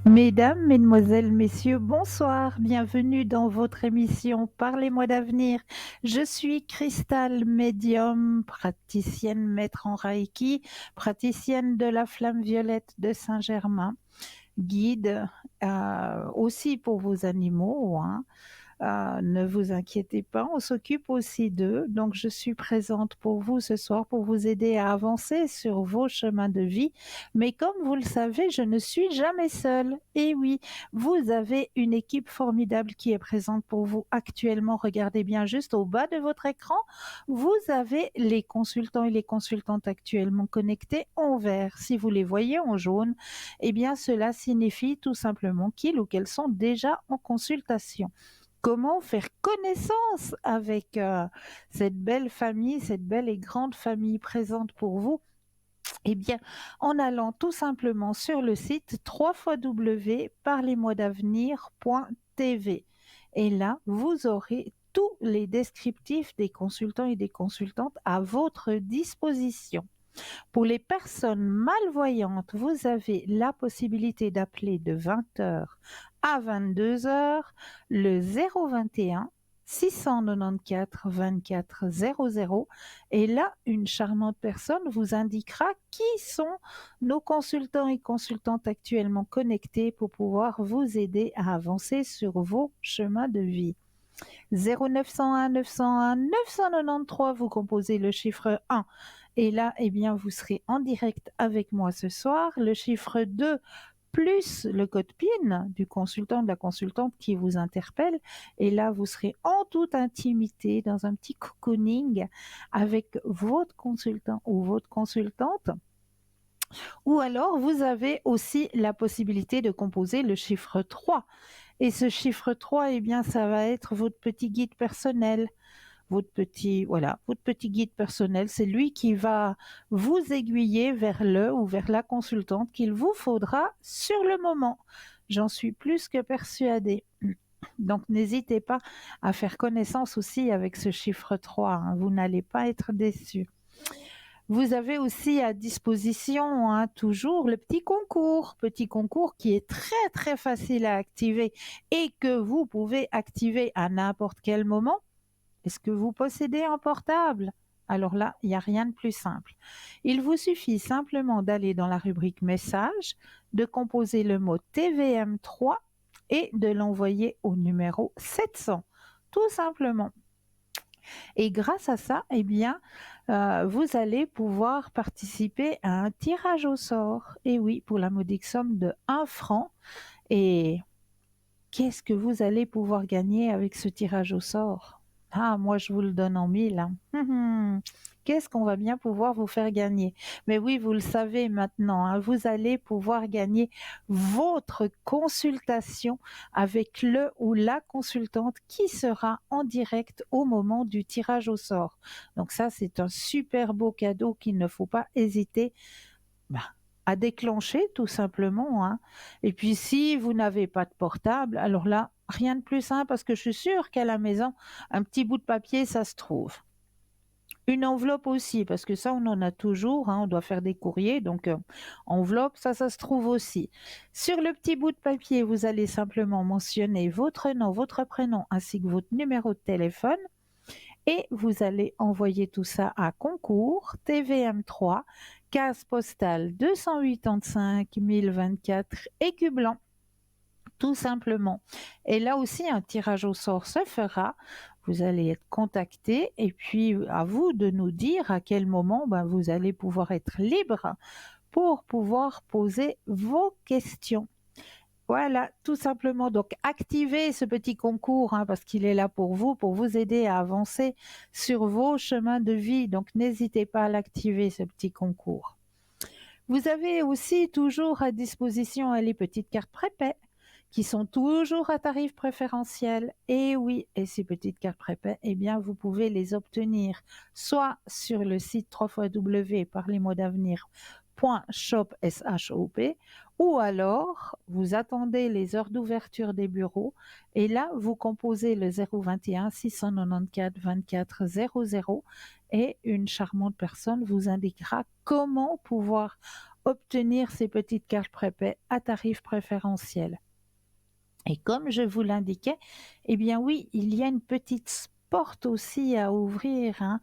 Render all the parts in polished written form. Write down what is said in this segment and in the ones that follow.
Mesdames, mesdemoiselles, messieurs, bonsoir. Bienvenue dans votre émission Parlez-moi d'avenir. Je suis Cristal Médium, praticienne maître en Reiki, praticienne de la flamme violette de Saint-Germain, guide aussi pour vos animaux, hein. Ne vous inquiétez pas, on s'occupe aussi d'eux. Donc, je suis présente pour vous ce soir pour vous aider à avancer sur vos chemins de vie. Mais comme vous le savez, je ne suis jamais seule. Et oui, vous avez une équipe formidable qui est présente pour vous actuellement. Regardez bien juste au bas de votre écran. Vous avez les consultants et les consultantes actuellement connectés en vert. Si vous les voyez en jaune, eh bien, cela signifie tout simplement qu'ils ou qu'elles sont déjà en consultation. Comment faire connaissance avec cette belle famille, cette belle et grande famille présente pour vous? Eh bien, en allant tout simplement sur le site www.parlez-moi-d'avenir.tv. Et là, vous aurez tous les descriptifs des consultants et des consultantes à votre disposition. Pour les personnes malvoyantes, vous avez la possibilité d'appeler de 20h à 22h le 021 694 24 00 et là, une charmante personne vous indiquera qui sont nos consultants et consultantes actuellement connectés pour pouvoir vous aider à avancer sur vos chemins de vie. 0901 901 993, vous composez le chiffre 1. Et là, eh bien, vous serez en direct avec moi ce soir. Le chiffre 2 plus le code PIN du consultant, de la consultante qui vous interpelle. Et là, vous serez en toute intimité dans un petit cocooning avec votre consultant ou votre consultante. Ou alors, vous avez aussi la possibilité de composer le chiffre 3. Et ce chiffre 3, eh bien, ça va être votre petit guide personnel. Votre petit guide personnel, c'est lui qui va vous aiguiller vers le ou vers la consultante qu'il vous faudra sur le moment. J'en suis plus que persuadée. Donc, n'hésitez pas à faire connaissance aussi avec ce chiffre 3, hein. Vous n'allez pas être déçus. Vous avez aussi à disposition toujours le petit concours qui est très très facile à activer et que vous pouvez activer à n'importe quel moment. Est-ce que vous possédez un portable? Alors là, il n'y a rien de plus simple. Il vous suffit simplement d'aller dans la rubrique message, de composer le mot TVM3 et de l'envoyer au numéro 700. Tout simplement. Et grâce à ça, eh bien, vous allez pouvoir participer à un tirage au sort. Et oui, pour la modique somme de 1 franc. Et qu'est-ce que vous allez pouvoir gagner avec ce tirage au sort? Ah, moi, je vous le donne en mille, hein. Qu'est-ce qu'on va bien pouvoir vous faire gagner? Mais oui, vous le savez maintenant, hein, vous allez pouvoir gagner votre consultation avec le ou la consultante qui sera en direct au moment du tirage au sort. Donc ça, c'est un super beau cadeau qu'il ne faut pas hésiter bah, à déclencher tout simplement, hein. Et puis si vous n'avez pas de portable, alors là, rien de plus simple parce que je suis sûre qu'à la maison, un petit bout de papier, ça se trouve. Une enveloppe aussi, parce que ça, on en a toujours, hein, on doit faire des courriers, donc enveloppe, ça se trouve aussi. Sur le petit bout de papier, vous allez simplement mentionner votre nom, votre prénom, ainsi que votre numéro de téléphone. Et vous allez envoyer tout ça à concours TVM3, case postale 285 024, écu blanc, tout simplement. Et là aussi, un tirage au sort se fera. Vous allez être contacté et puis à vous de nous dire à quel moment vous allez pouvoir être libre pour pouvoir poser vos questions. Voilà, tout simplement. Donc, activez ce petit concours parce qu'il est là pour vous aider à avancer sur vos chemins de vie. Donc, n'hésitez pas à l'activer, ce petit concours. Vous avez aussi toujours à disposition les petites cartes prépaies qui sont toujours à tarif préférentiel. Et oui, et ces petites cartes prépaies, eh bien, vous pouvez les obtenir soit sur le site www.parlezmoi-d'avenir.shop, shop, ou alors vous attendez les heures d'ouverture des bureaux et là, vous composez le 021 694 24 00 et une charmante personne vous indiquera comment pouvoir obtenir ces petites cartes prépaies à tarif préférentiel. Et comme je vous l'indiquais, eh bien oui, il y a une petite porte aussi à ouvrir hein,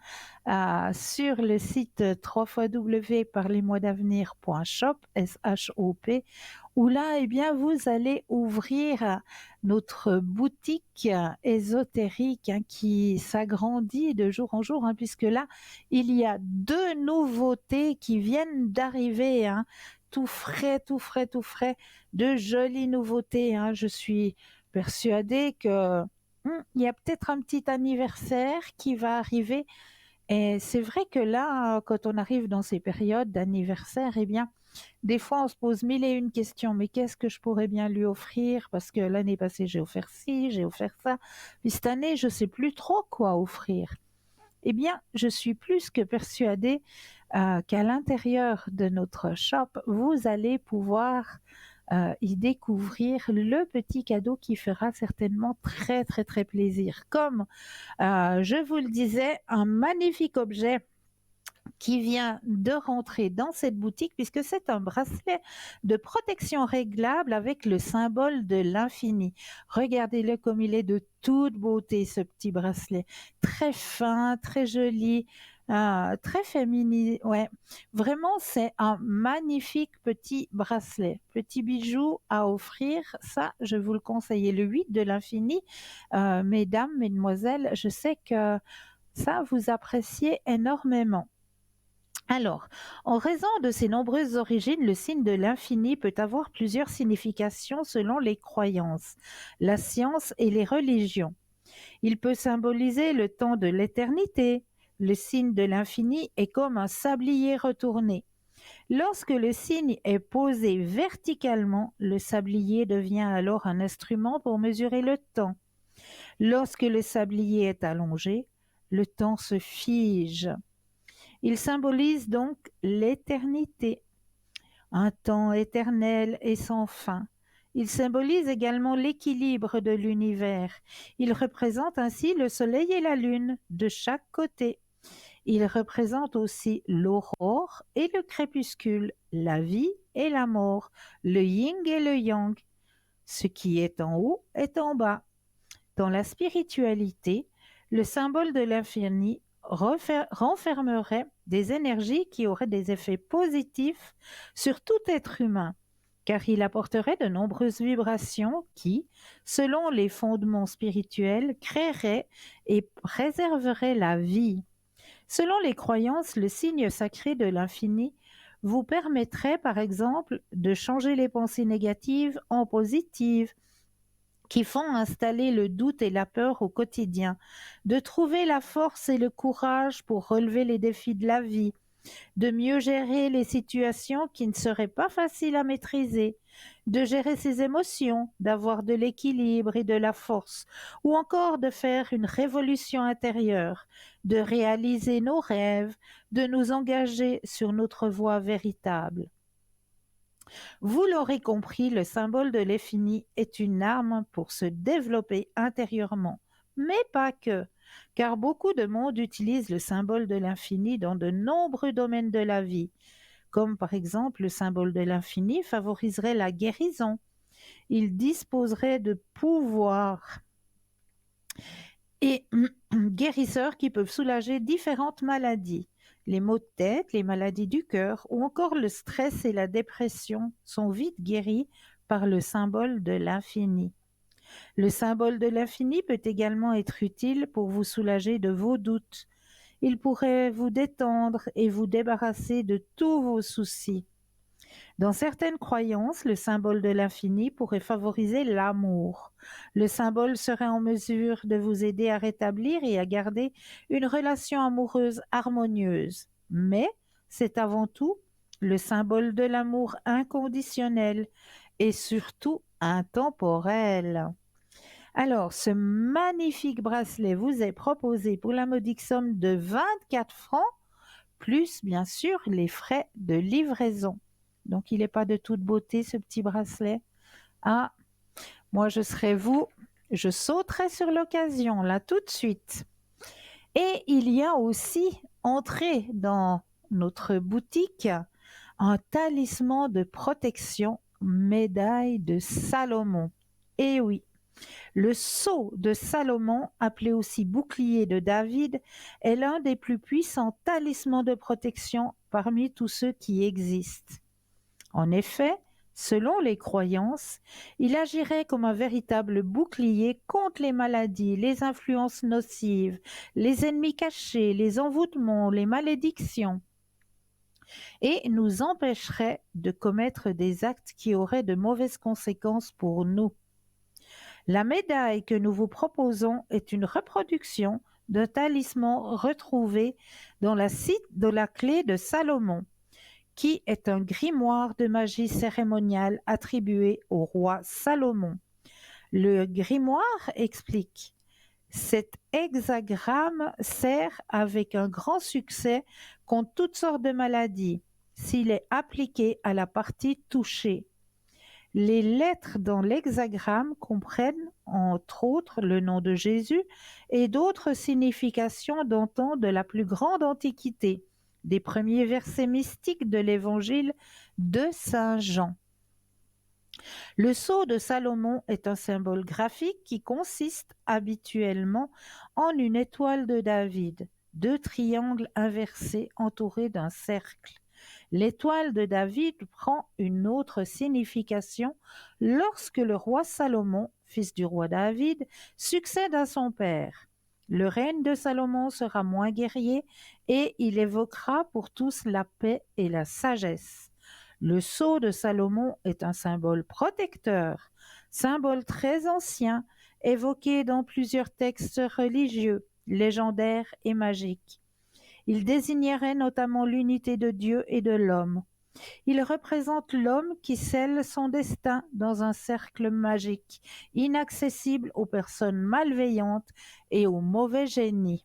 sur le site www.parlesmoisdavenir.shop, S-H-O-P, où là, eh bien, vous allez ouvrir notre boutique ésotérique hein, qui s'agrandit de jour en jour, hein, puisque là, il y a 2 nouveautés qui viennent d'arriver, hein, tout frais, tout frais, tout frais, de jolies nouveautés, hein. Je suis persuadée que il y a peut-être un petit anniversaire qui va arriver et c'est vrai que là, quand on arrive dans ces périodes d'anniversaire, eh bien, des fois, on se pose mille et une questions. Mais qu'est-ce que je pourrais bien lui offrir? Parce que l'année passée, j'ai offert ci, j'ai offert ça. Puis cette année, je sais plus trop quoi offrir. Eh bien, je suis plus que persuadée qu'à l'intérieur de notre shop, vous allez pouvoir y découvrir le petit cadeau qui fera certainement très très très plaisir. Comme je vous le disais, un magnifique objet qui vient de rentrer dans cette boutique puisque c'est un bracelet de protection réglable avec le symbole de l'infini. Regardez-le comme il est de toute beauté, ce petit bracelet. Très fin, très joli, très féminin. Ouais, vraiment, c'est un magnifique petit bracelet, petit bijou à offrir. Ça, je vous le conseille. Et le 8 de l'infini, mesdames, mesdemoiselles, je sais que ça, vous appréciez énormément. Alors, en raison de ses nombreuses origines, le signe de l'infini peut avoir plusieurs significations selon les croyances, la science et les religions. Il peut symboliser le temps de l'éternité. Le signe de l'infini est comme un sablier retourné. Lorsque le signe est posé verticalement, le sablier devient alors un instrument pour mesurer le temps. Lorsque le sablier est allongé, le temps se fige. Il symbolise donc l'éternité, un temps éternel et sans fin. Il symbolise également l'équilibre de l'univers. Il représente ainsi le soleil et la lune de chaque côté. Il représente aussi l'aurore et le crépuscule, la vie et la mort, le yin et le yang. Ce qui est en haut est en bas. Dans la spiritualité, le symbole de l'infini renfermerait des énergies qui auraient des effets positifs sur tout être humain, car il apporterait de nombreuses vibrations qui, selon les fondements spirituels, créeraient et préserveraient la vie. Selon les croyances, le signe sacré de l'infini vous permettrait, par exemple, de changer les pensées négatives en positives, qui font installer le doute et la peur au quotidien, de trouver la force et le courage pour relever les défis de la vie, de mieux gérer les situations qui ne seraient pas faciles à maîtriser, de gérer ses émotions, d'avoir de l'équilibre et de la force, ou encore de faire une révolution intérieure, de réaliser nos rêves, de nous engager sur notre voie véritable. Vous l'aurez compris, le symbole de l'infini est une arme pour se développer intérieurement, mais pas que, car beaucoup de monde utilise le symbole de l'infini dans de nombreux domaines de la vie, comme par exemple le symbole de l'infini favoriserait la guérison. Il disposerait de pouvoirs et guérisseurs qui peuvent soulager différentes maladies. Les maux de tête, les maladies du cœur ou encore le stress et la dépression sont vite guéris par le symbole de l'infini. Le symbole de l'infini peut également être utile pour vous soulager de vos doutes. Il pourrait vous détendre et vous débarrasser de tous vos soucis. Dans certaines croyances, le symbole de l'infini pourrait favoriser l'amour. Le symbole serait en mesure de vous aider à rétablir et à garder une relation amoureuse harmonieuse. Mais c'est avant tout le symbole de l'amour inconditionnel et surtout intemporel. Alors, ce magnifique bracelet vous est proposé pour la modique somme de 24 francs, plus bien sûr les frais de livraison. Donc, il n'est pas de toute beauté, ce petit bracelet. Ah, moi, je serais vous, je sauterais sur l'occasion, là, tout de suite. Et il y a aussi entré dans notre boutique Un talisman de protection, médaille de Salomon. Eh oui, le sceau de Salomon, appelé aussi bouclier de David, est l'un des plus puissants talismans de protection parmi tous ceux qui existent. En effet, selon les croyances, il agirait comme un véritable bouclier contre les maladies, les influences nocives, les ennemis cachés, les envoûtements, les malédictions, et nous empêcherait de commettre des actes qui auraient de mauvaises conséquences pour nous. La médaille que nous vous proposons est une reproduction d'un talisman retrouvé dans la cite de la clé de Salomon, qui est un grimoire de magie cérémoniale attribué au roi Salomon. Le grimoire explique: cet hexagramme sert avec un grand succès contre toutes sortes de maladies s'il est appliqué à la partie touchée. Les lettres dans l'hexagramme comprennent, entre autres, le nom de Jésus et d'autres significations datant de la plus grande antiquité, des premiers versets mystiques de l'évangile de Saint Jean. Le sceau de Salomon est un symbole graphique qui consiste habituellement en une étoile de David, deux triangles inversés entourés d'un cercle. L'étoile de David prend une autre signification lorsque le roi Salomon, fils du roi David, succède à son père. Le règne de Salomon sera moins guerrier et il évoquera pour tous la paix et la sagesse. Le sceau de Salomon est un symbole protecteur, symbole très ancien, évoqué dans plusieurs textes religieux, légendaires et magiques. Il désignerait notamment l'unité de Dieu et de l'homme. Il représente l'homme qui scelle son destin dans un cercle magique, inaccessible aux personnes malveillantes et aux mauvais génies.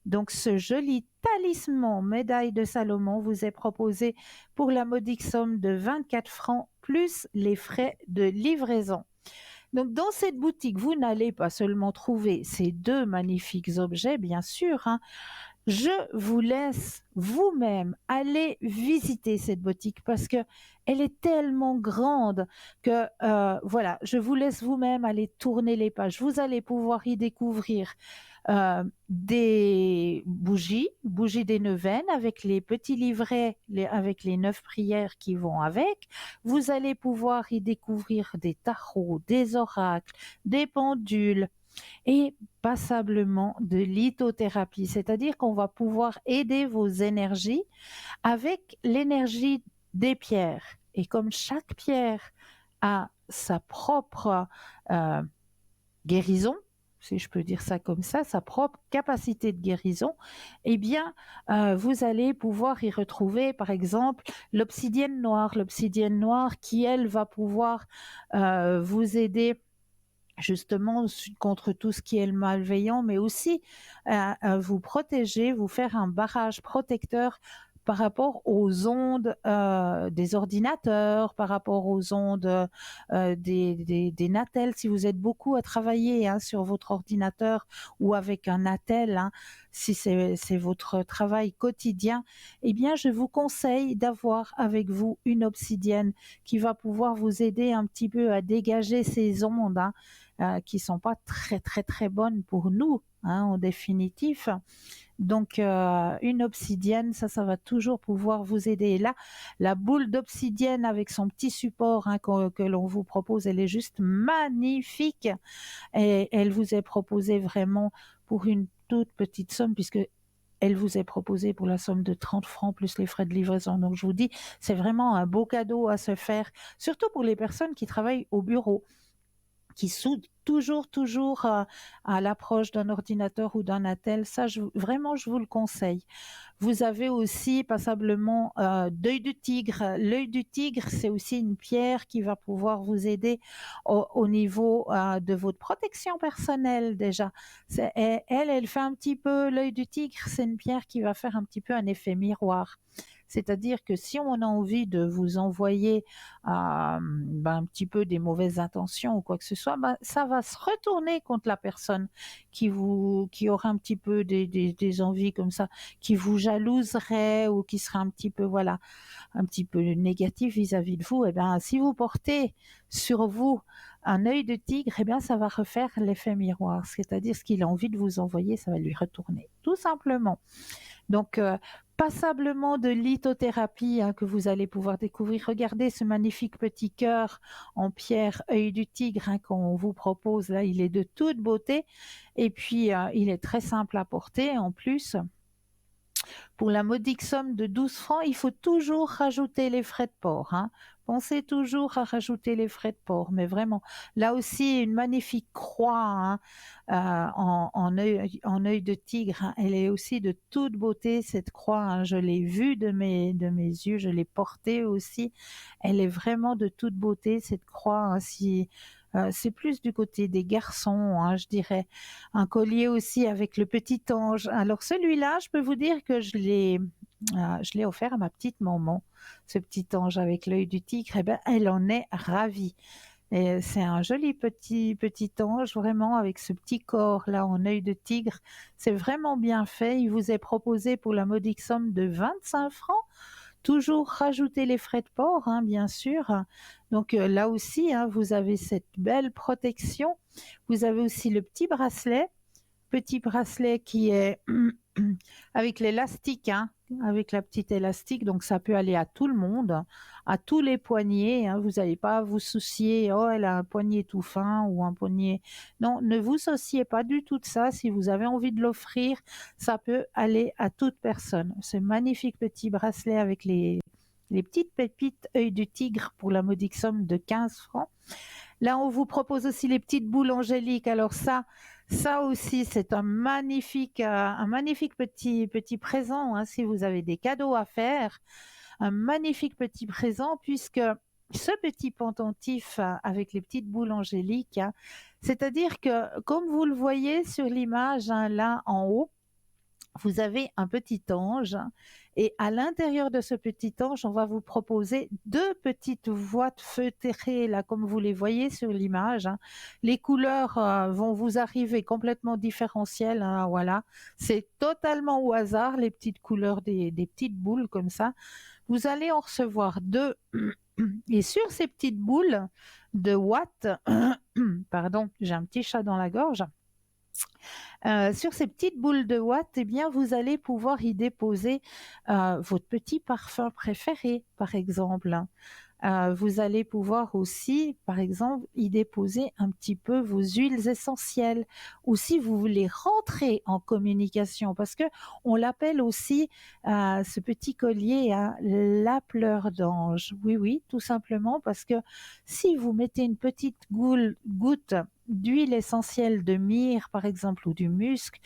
Donc ce joli talisman médaille de Salomon vous est proposé pour la modique somme de 24 francs plus les frais de livraison. Donc dans cette boutique, vous n'allez pas seulement trouver ces deux magnifiques objets, bien sûr, je vous laisse vous-même aller visiter cette boutique parce que elle est tellement grande que voilà, je vous laisse vous-même aller tourner les pages. Vous allez pouvoir y découvrir des bougies des neuvaines avec les petits livrets, avec les 9 prières qui vont avec. Vous allez pouvoir y découvrir des tarots, des oracles, des pendules, et passablement de lithothérapie, c'est-à-dire qu'on va pouvoir aider vos énergies avec l'énergie des pierres. Et comme chaque pierre a sa propre guérison, si je peux dire ça comme ça, sa propre capacité de guérison, eh bien, vous allez pouvoir y retrouver, par exemple, l'obsidienne noire qui, elle, va pouvoir vous aider justement contre tout ce qui est le malveillant, mais aussi vous protéger, vous faire un barrage protecteur par rapport aux ondes des ordinateurs, par rapport aux ondes des natels. Si vous êtes beaucoup à travailler sur votre ordinateur ou avec un natel, si c'est votre travail quotidien, eh bien, je vous conseille d'avoir avec vous une obsidienne qui va pouvoir vous aider un petit peu à dégager ces ondes qui sont pas très très très bonnes pour nous, en définitif. Donc une obsidienne, ça va toujours pouvoir vous aider. Et là, la boule d'obsidienne avec son petit support que l'on vous propose, elle est juste magnifique et elle vous est proposée vraiment pour une toute petite somme puisque elle vous est proposée pour la somme de 30 francs plus les frais de livraison. Donc je vous dis, c'est vraiment un beau cadeau à se faire, surtout pour les personnes qui travaillent au bureau, qui soudent toujours à l'approche d'un ordinateur ou d'un attel. Ça, vraiment, je vous le conseille. Vous avez aussi passablement d'œil du tigre. L'œil du tigre, c'est aussi une pierre qui va pouvoir vous aider au niveau de votre protection personnelle déjà. Elle fait un petit peu, l'œil du tigre, c'est une pierre qui va faire un petit peu un effet miroir. C'est-à-dire que si on a envie de vous envoyer un petit peu des mauvaises intentions ou quoi que ce soit, ça va se retourner contre la personne qui aura un petit peu des envies comme ça, qui vous jalouserait ou qui serait un petit peu, voilà, un petit peu négatif vis-à-vis de vous. Eh bien, si vous portez sur vous un œil de tigre, eh bien, ça va refaire l'effet miroir. C'est-à-dire ce qu'il a envie de vous envoyer, ça va lui retourner, tout simplement. Donc, passablement de lithothérapie que vous allez pouvoir découvrir. Regardez ce magnifique petit cœur en pierre œil du tigre qu'on vous propose là. Il est de toute beauté et puis il est très simple à porter en plus. Pour la modique somme de 12 francs, il faut toujours rajouter les frais de port. Pensez toujours à rajouter les frais de port, mais vraiment, là aussi, une magnifique croix en œil de tigre. Elle est aussi de toute beauté, cette croix. Je l'ai vue de mes yeux, je l'ai portée aussi. Elle est vraiment de toute beauté, cette croix. C'est plus du côté des garçons, je dirais. Un collier aussi avec le petit ange. Alors celui-là, je peux vous dire que je l'ai offert à ma petite maman, ce petit ange avec l'œil du tigre. Eh ben, elle en est ravie. Et c'est un joli petit ange, vraiment, avec ce petit corps là en œil de tigre. C'est vraiment bien fait. Il vous est proposé pour la modique somme de 25 francs. Toujours rajouter les frais de port, bien sûr. Donc là aussi, vous avez cette belle protection. Vous avez aussi le petit bracelet qui est avec l'élastique, avec la petite élastique, donc ça peut aller à tout le monde, à tous les poignets. Vous n'allez pas vous soucier, oh, elle a un poignet tout fin ou un poignet. Non, ne vous souciez pas du tout de ça. Si vous avez envie de l'offrir, ça peut aller à toute personne. Ce magnifique petit bracelet avec les petites pépites œil du tigre pour la modique somme de 15 francs. Là, on vous propose aussi les petites boules angéliques. Alors ça aussi, c'est un magnifique petit présent, si vous avez des cadeaux à faire. Un magnifique petit présent puisque ce petit pendentif avec les petites boules angéliques, c'est-à-dire que comme vous le voyez sur l'image là en haut, vous avez un petit ange et à l'intérieur de ce petit ange, on va vous proposer deux petites boîtes feutrées, là, comme vous les voyez sur l'image. Les couleurs vont vous arriver complètement différentielles. Voilà, c'est totalement au hasard, les petites couleurs des petites boules comme ça. Vous allez en recevoir deux. Et sur ces petites boules de watts, pardon, j'ai un petit chat dans la gorge. Sur ces petites boules de watts, eh bien, vous allez pouvoir y déposer votre petit parfum préféré, par exemple. Vous allez pouvoir aussi, par exemple, y déposer un petit peu vos huiles essentielles. Ou si vous voulez rentrer en communication, parce que on l'appelle aussi ce petit collier la pleure d'ange. Oui, oui, tout simplement parce que si vous mettez une petite goutte d'huile essentielle de myrrhe, par exemple, ou du musc,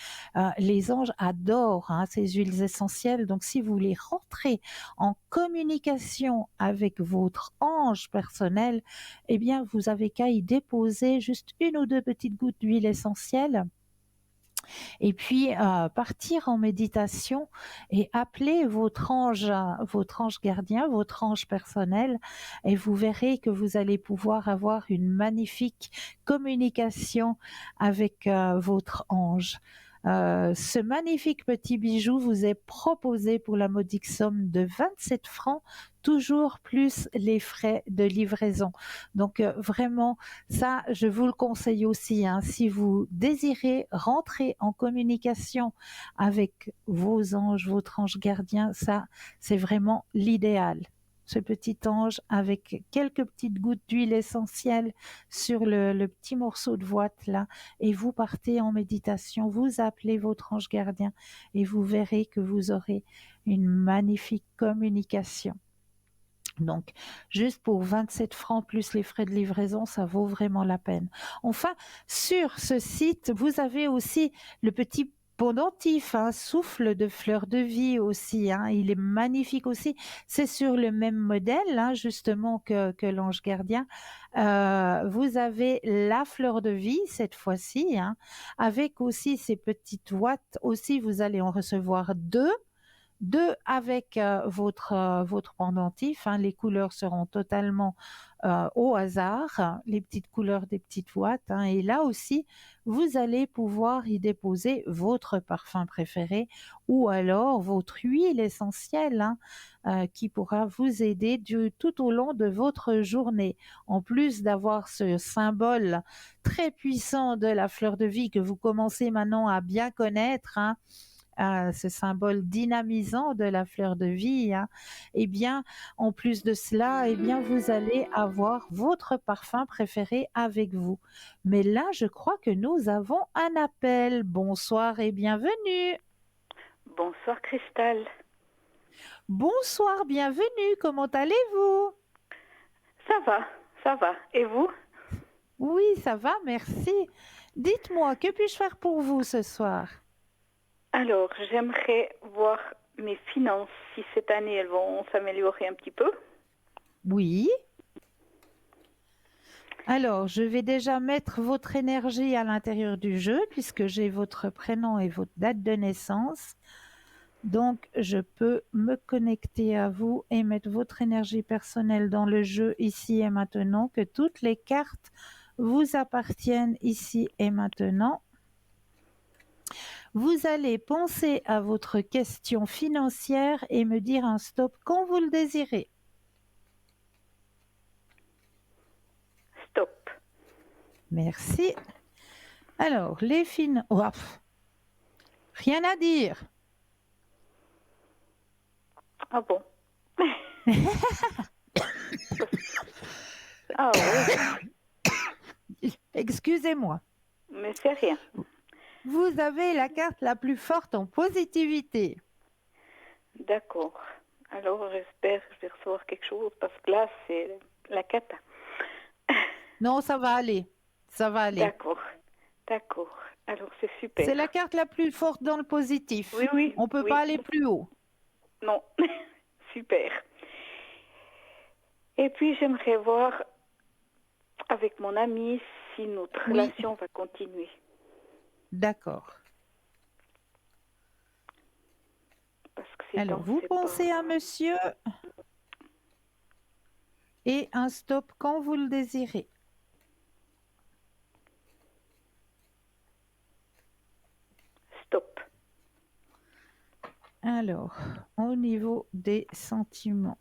les anges adorent ces huiles essentielles. Donc, si vous voulez rentrer en communication avec votre ange personnel, eh bien, vous avez qu'à y déposer juste une ou deux petites gouttes d'huile essentielle et puis partir en méditation et appeler votre ange gardien, votre ange personnel, et vous verrez que vous allez pouvoir avoir une magnifique communication avec votre ange. Ce magnifique petit bijou vous est proposé pour la modique somme de 27 francs, toujours plus les frais de livraison. Donc vraiment, ça, je vous le conseille aussi, si vous désirez rentrer en communication avec vos anges, votre ange gardien, ça, c'est vraiment l'idéal. Ce petit ange avec quelques petites gouttes d'huile essentielle sur le petit morceau de boîte là, et vous partez en méditation, vous appelez votre ange gardien et vous verrez que vous aurez une magnifique communication. Donc, juste pour 27 francs plus les frais de livraison, ça vaut vraiment la peine. Enfin, sur ce site, vous avez aussi le petit pendentif, souffle de fleur de vie aussi. Il est magnifique aussi. C'est sur le même modèle, justement, que l'ange gardien. Vous avez la fleur de vie cette fois-ci, avec aussi ces petites boîtes. Aussi, vous allez en recevoir deux Deux, avec votre pendentif, hein, les couleurs seront totalement au hasard, les petites couleurs des petites boîtes, hein, et là aussi, vous allez pouvoir y déposer votre parfum préféré ou alors votre huile essentielle, hein, qui pourra vous aider tout au long de votre journée. En plus d'avoir ce symbole très puissant de la fleur de vie que vous commencez maintenant à bien connaître, hein, ce symbole dynamisant de la fleur de vie, hein, eh bien, en plus de cela, eh bien, vous allez avoir votre parfum préféré avec vous. Mais là, je crois que nous avons un appel. Bonsoir et bienvenue. Bonsoir Cristal. Bonsoir, bienvenue. Comment allez-vous? Ça va, ça va. Et vous? Oui, ça va, merci. Dites-moi, que puis-je faire pour vous ce soir? Alors, j'aimerais voir mes finances, si cette année elles vont s'améliorer un petit peu. Oui. Alors, je vais déjà mettre votre énergie à l'intérieur du jeu puisque j'ai votre prénom et votre date de naissance. Donc, je peux me connecter à vous et mettre votre énergie personnelle dans le jeu ici et maintenant, que toutes les cartes vous appartiennent ici et maintenant. Vous allez penser à votre question financière et me dire un stop quand vous le désirez. Stop. Merci. Alors, les finances... Oh, rien à dire. Ah bon? Ah oui, Excusez-moi. mais c'est rien. Vous avez la carte la plus forte en positivité. D'accord. Alors, j'espère que je vais recevoir quelque chose parce que là, c'est la cata. Non, ça va aller. Ça va aller. D'accord, d'accord. Alors, c'est C'est super. la carte la plus forte dans le Oui, positif. oui, On ne peut pas oui. aller plus haut. Non, super. Et puis, j'aimerais voir avec mon ami si notre Oui, relation va continuer. d'accord. Parce que ces Alors, temps, vous c'est pas... pensez à monsieur et un stop quand vous le désirez. Stop. Alors, au niveau des sentiments.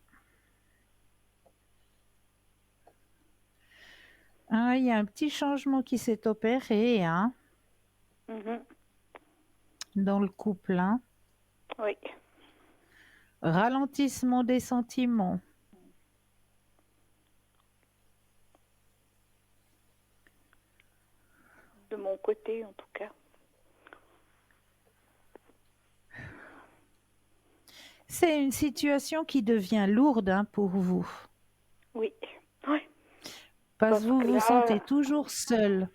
Ah, il y a un petit changement qui s'est opéré, hein, Mhm. dans le couple, hein. Oui. Ralentissement des sentiments. De mon côté, en tout cas. C'est une situation qui devient lourde, hein, pour vous. Oui. Oui. Parce Parce que vous que vous là, sentez toujours seul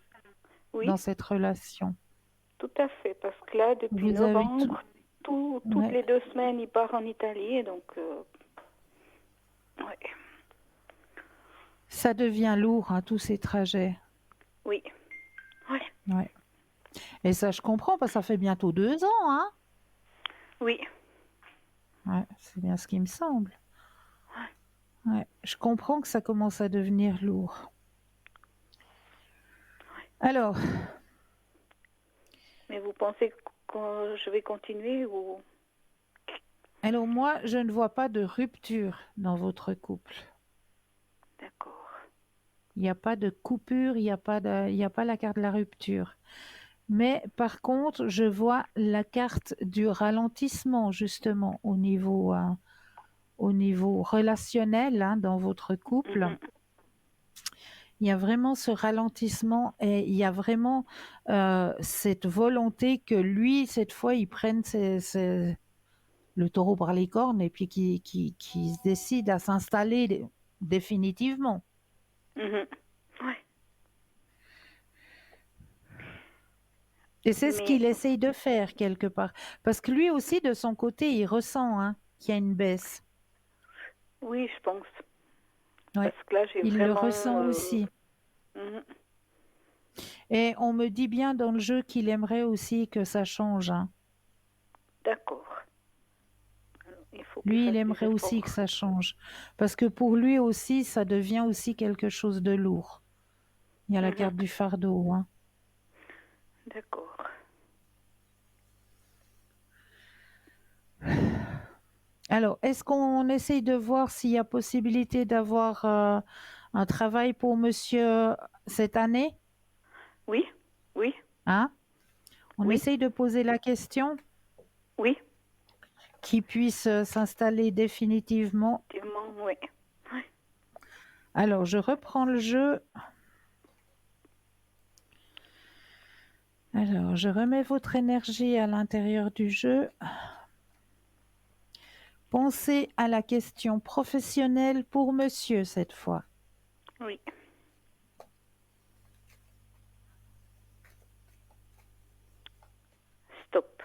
oui, dans cette relation. tout à fait. Parce que là, depuis Vous avez tout. novembre, toutes Ouais. les 2 semaines, il part en Italie. Et donc, ouais. Ça devient lourd, hein, tous ces trajets. Oui. Oui. Ouais. Et ça, je comprends, parce que ça fait bientôt 2 ans, hein. Oui. Ouais, c'est bien ce qui me semble. Ouais. Je comprends que ça commence à devenir lourd. Alors, Mais vous pensez que je vais continuer ou... alors moi, je ne vois pas de rupture dans votre couple. D'accord. Il n'y a pas de coupure, il y a pas la carte de la rupture. Mais par contre, je vois la carte du ralentissement, justement, au niveau relationnel, hein, dans votre couple. Mhm. Il y a vraiment ce ralentissement et il y a vraiment cette volonté que lui, cette fois, il prenne le taureau par les cornes et puis qui se décide à s'installer définitivement. Mhm. Ouais. Et c'est ce Mais qu'il essaye de faire quelque part. Parce que lui aussi, de son côté, il ressent, hein, qu'il y a une baisse. oui, je pense. Ouais, Parce que là, j'ai il le vraiment... ressent aussi. mhm. Et on me dit bien dans le jeu qu'il aimerait aussi que ça change, hein. D'accord. Il faut qu'il Lui, il fasse des aimerait aussi que efforts. ça change. Parce que pour lui aussi, ça devient aussi quelque chose de lourd. Il y a la Mhm. carte du fardeau, hein. D'accord. Alors, est-ce qu'on essaye de voir s'il y a possibilité d'avoir un travail pour monsieur cette année? Oui, oui, Hein? On oui, essaye de poser la question oui. qui puisse s'installer définitivement. Effectivement, oui. Oui. Alors, je reprends le jeu. Alors, je remets votre énergie à l'intérieur du jeu. Pensez à la question professionnelle pour monsieur cette fois. Oui. Stop.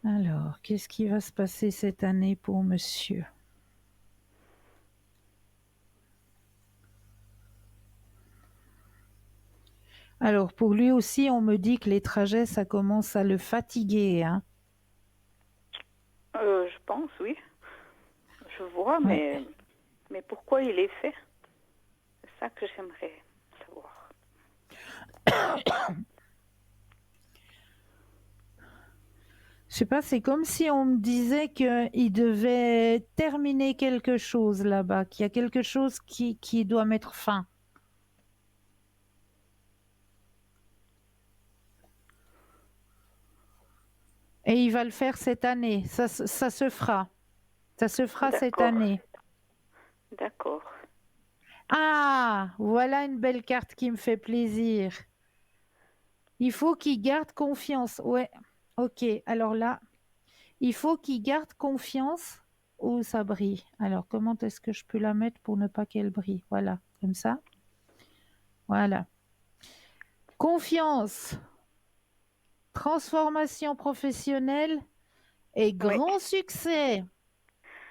Alors, qu'est-ce qui va se passer cette année pour monsieur? Alors, pour lui aussi, on me dit que les trajets, ça commence à le fatiguer, hein. Je pense, oui. Je vois, Ouais. mais pourquoi il est fait? C'est ça que j'aimerais savoir. Je sais pas, c'est comme si on me disait qu'il devait terminer quelque chose là-bas, qu'il y a quelque chose qui doit mettre fin. Et il va le faire cette année. Ça se fera. Ça se fera cette D'accord. année. D'accord. Ah, voilà une belle carte qui me fait plaisir. Il faut qu'il garde confiance. Ouais, ok. Alors là, il faut qu'il garde confiance. Oh, ça brille. Alors, comment est-ce que je peux la mettre pour ne pas qu'elle brille? Voilà, comme ça. Voilà. Confiance, transformation professionnelle et Oui. grand succès.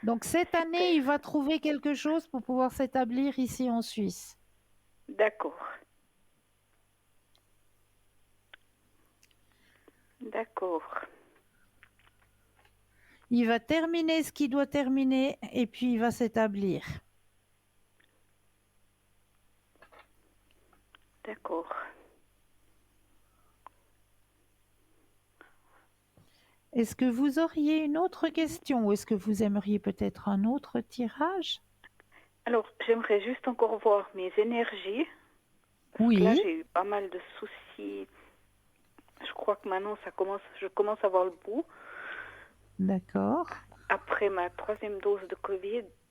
Donc, cette année, Super. il va trouver quelque chose pour pouvoir s'établir ici en Suisse. D'accord. D'accord. Il va terminer ce qu'il doit terminer et puis il va s'établir. D'accord. Est-ce que vous auriez une autre question ou est-ce que vous aimeriez peut-être un autre tirage? Alors, j'aimerais juste encore voir mes énergies, parce que là, Oui, j'ai eu pas mal de soucis. Je crois que maintenant, je commence à voir le bout. d'accord. Après ma troisième dose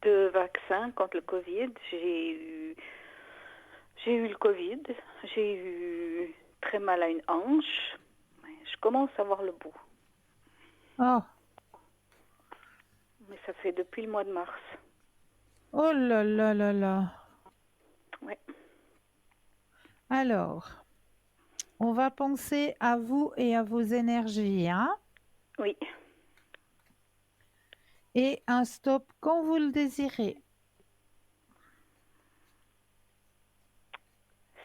de vaccin contre le Covid, j'ai eu le Covid. J'ai eu très mal à une hanche. Je commence à voir le bout. Oh, Mais ça fait depuis le mois de mars. oh là là là là. Oui, Alors, on va penser à vous et à vos énergies, hein? oui, Et un stop quand vous le désirez.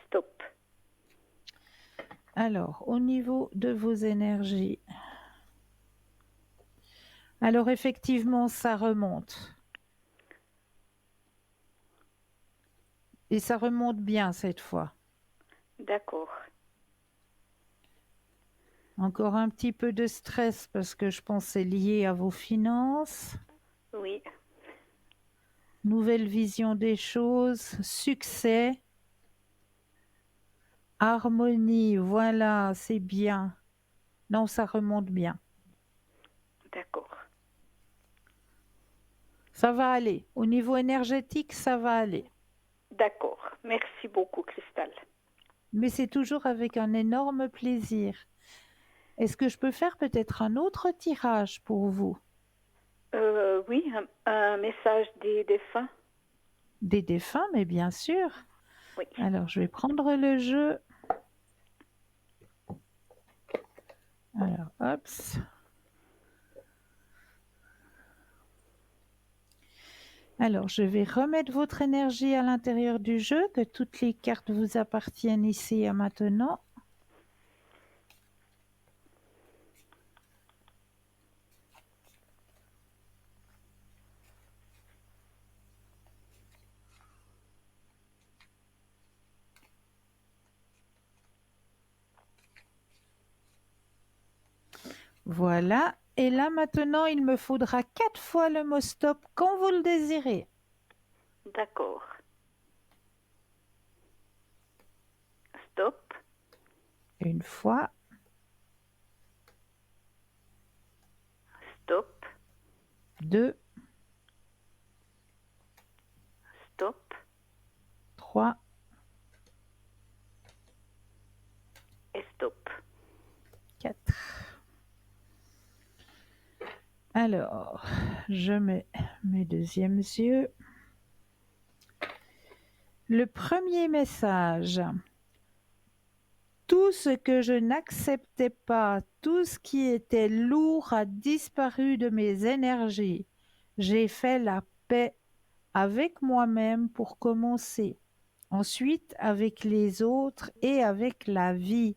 stop. Alors, au niveau de vos énergies, alors effectivement, ça remonte. Et ça remonte bien cette fois. D'accord. Encore un petit peu de stress parce que je pense que c'est lié à vos finances. Oui, Nouvelle vision des choses, succès, harmonie, voilà, c'est bien. Non, ça remonte bien. d'accord. Ça va aller. Au niveau énergétique, ça va aller. D'accord. Merci beaucoup, Cristal. Mais c'est toujours avec un énorme plaisir. Est-ce que je peux faire peut-être un autre tirage pour vous? Oui, un message des défunts. Des défunts, mais bien sûr. Oui, Alors, je vais prendre le jeu. Alors, hop. Alors, je vais remettre votre énergie à l'intérieur du jeu, que toutes les cartes vous appartiennent ici et maintenant. Voilà. Et là, maintenant, il me faudra 4 fois le mot stop quand vous le désirez. D'accord. Stop. Une fois, Stop. 2, Stop. 3, Et stop. 4. Alors, je mets mes deuxièmes yeux. Le premier message. Tout ce que je n'acceptais pas, tout ce qui était lourd a disparu de mes énergies. J'ai fait la paix avec moi-même pour commencer, ensuite avec les autres et avec la vie.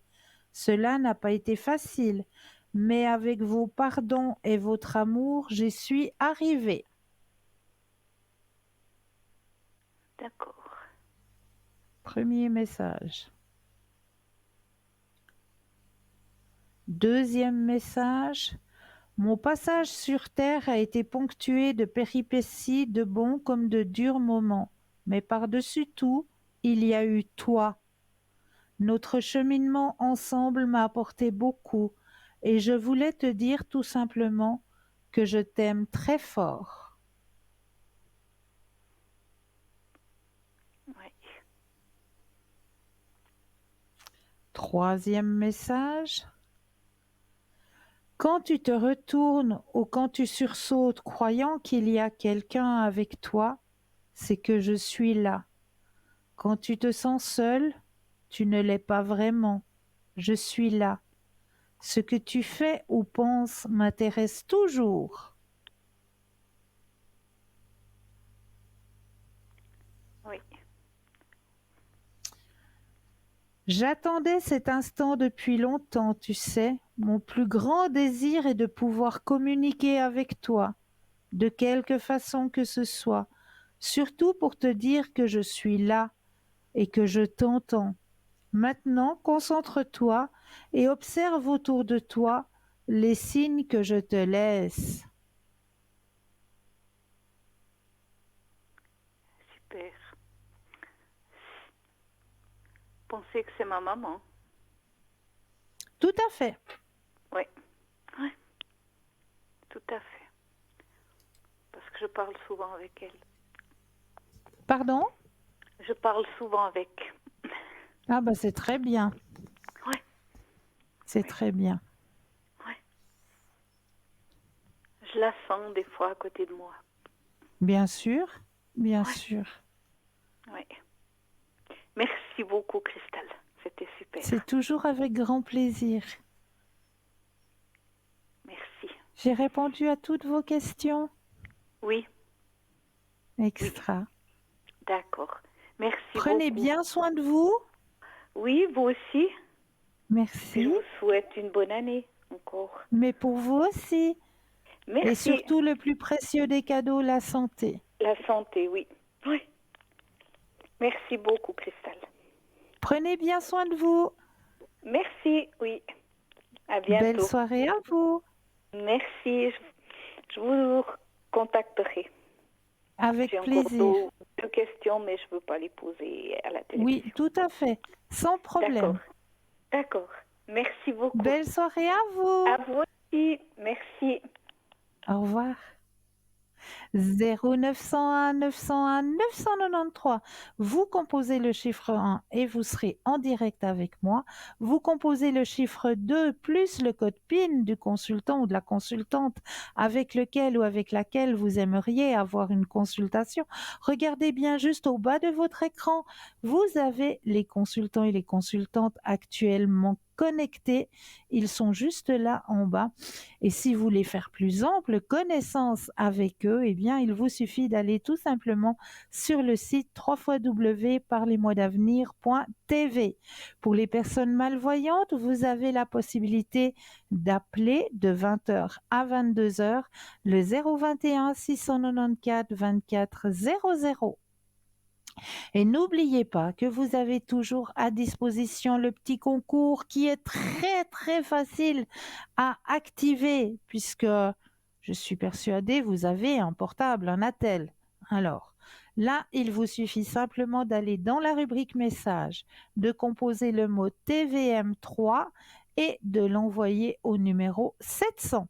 Cela n'a pas été facile, mais avec vos pardons et votre amour, j'y suis arrivée. D'accord. Premier message. Deuxième message. Mon passage sur Terre a été ponctué de péripéties, de bons comme de durs moments. Mais par-dessus tout, il y a eu toi. Notre cheminement ensemble m'a apporté beaucoup et je voulais te dire tout simplement que je t'aime très fort. Oui. Troisième message. Quand tu te retournes ou quand tu sursautes croyant qu'il y a quelqu'un avec toi, c'est que je suis là. Quand tu te sens seul, tu ne l'es pas vraiment. Je suis là. Ce que tu fais ou penses m'intéresse toujours. Oui. J'attendais cet instant depuis longtemps, tu sais. Mon plus grand désir est de pouvoir communiquer avec toi, de quelque façon que ce soit, surtout pour te dire que je suis là et que je t'entends. Maintenant, concentre-toi et observe autour de toi les signes que je te laisse. Super. Pensez que c'est ma maman. Tout à fait. Oui. Oui. Tout à fait. Parce que je parle souvent avec elle. Pardon? Je parle souvent avec. Ah bah c'est très bien. Oui. C'est Oui. très bien. Oui. Je la sens des fois à côté de moi. Bien sûr, bien Oui. sûr. Oui. Merci beaucoup, Christelle. C'était super. C'est toujours avec grand plaisir. Merci. J'ai répondu à toutes vos questions. Oui. Extra. D'accord. Merci Prenez beaucoup. bien soin de vous. Oui, vous aussi. Puis je Merci. vous souhaite une bonne année encore. Mais pour vous aussi. Merci. Et surtout le plus précieux des cadeaux, la santé. La santé, oui. Oui. Merci beaucoup, Christelle. Prenez bien soin de vous. Merci, oui. À Belle bientôt. soirée à vous. Merci. Je vous contacterai. Avec J'ai encore plaisir. deux questions, mais je ne veux pas les poser à la Oui, télévision. tout à fait. Sans problème. D'accord. Merci beaucoup. Belle soirée à vous. À vous aussi. Merci. Au revoir. 0901 901 993. Vous composez le chiffre 1 et vous serez en direct avec moi. Vous composez le chiffre 2 plus le code PIN du consultant ou de la consultante avec lequel ou avec laquelle vous aimeriez avoir une consultation. Regardez bien juste au bas de votre écran. Vous avez les consultants et les consultantes actuellement connectés. Ils sont juste là en bas. Et si vous voulez faire plus ample connaissance avec eux, eh bien, il vous suffit d'aller tout simplement sur le site www.parlez-moi-d'avenir.tv. Pour les personnes malvoyantes, vous avez la possibilité d'appeler de 20h à 22h le 021 694 24 00. Et n'oubliez pas que vous avez toujours à disposition le petit concours qui est très très facile à activer puisque je suis persuadée vous avez un portable, un attel. Alors là, il vous suffit simplement d'aller dans la rubrique message, de composer le mot TVM3 et de l'envoyer au numéro 700.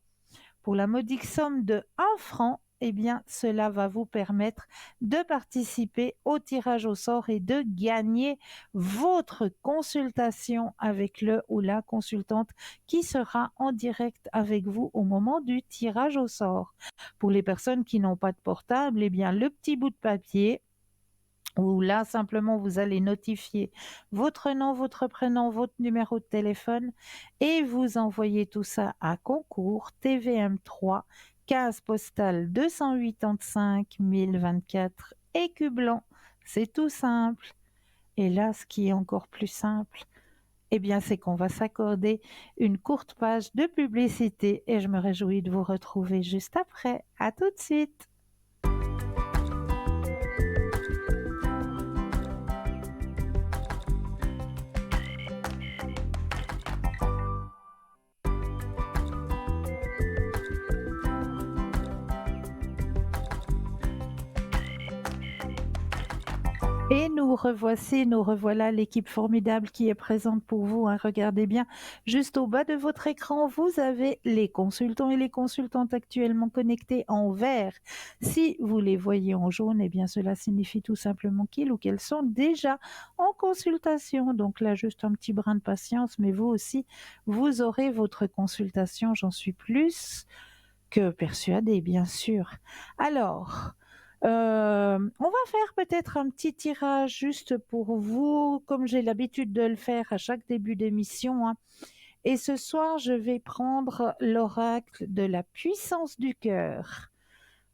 Pour la modique somme de 1 franc, eh bien, cela va vous permettre de participer au tirage au sort et de gagner votre consultation avec le ou la consultante qui sera en direct avec vous au moment du tirage au sort. Pour les personnes qui n'ont pas de portable, eh bien, le petit bout de papier où là, simplement, vous allez notifier votre nom, votre prénom, votre numéro de téléphone et vous envoyez tout ça à concours TVM3, case postale 285 024, Écu Blanc. C'est tout simple. Et là, ce qui est encore plus simple, eh bien, c'est qu'on va s'accorder une courte page de publicité et je me réjouis de vous retrouver juste après. À tout de suite. Et nous revoilà l'équipe formidable qui est présente pour vous, hein. Regardez bien, juste au bas de votre écran, vous avez les consultants et les consultantes actuellement connectés en vert. Si vous les voyez en jaune, eh bien cela signifie tout simplement qu'ils ou qu'elles sont déjà en consultation. Donc là, juste un petit brin de patience, mais vous aussi, vous aurez votre consultation, j'en suis plus que persuadée, bien sûr. Alors, on va faire peut-être un petit tirage juste pour vous, comme j'ai l'habitude de le faire à chaque début d'émission, hein. Et ce soir, je vais prendre l'oracle de la puissance du cœur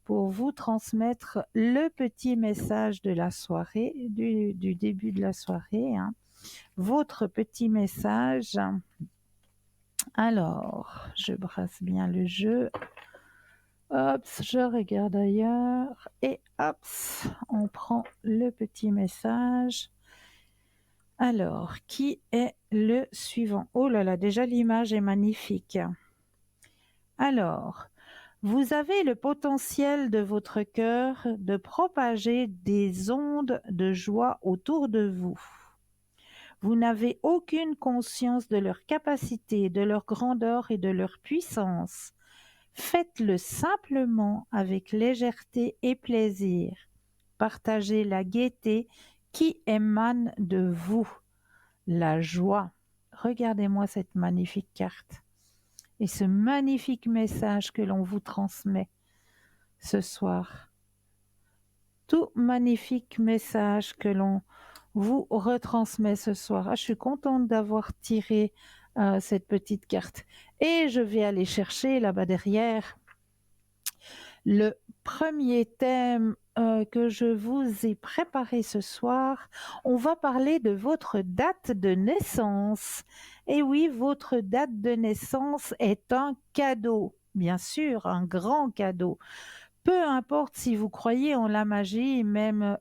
pour vous transmettre le petit message de la soirée, du début de la soirée, hein. Votre petit message. Alors, je brasse bien le jeu. Hop, je regarde ailleurs et hop, on prend le petit message. Alors, qui est le suivant? Oh là là, déjà l'image est magnifique. Alors, vous avez le potentiel de votre cœur de propager des ondes de joie autour de vous. Vous n'avez aucune conscience de leur capacité, de leur grandeur et de leur puissance. Faites-le simplement avec légèreté et plaisir. Partagez la gaieté qui émane de vous, la joie. Regardez-moi cette magnifique carte et ce magnifique message que l'on vous transmet ce soir. Tout magnifique message que l'on vous retransmet ce soir. Ah, je suis contente d'avoir tiré cette petite carte. Et je vais aller chercher là-bas derrière le premier thème que je vous ai préparé ce soir. On va parler de votre date de naissance. Et oui, votre date de naissance est un cadeau, bien sûr, un grand cadeau. Peu importe si vous croyez en la magie, même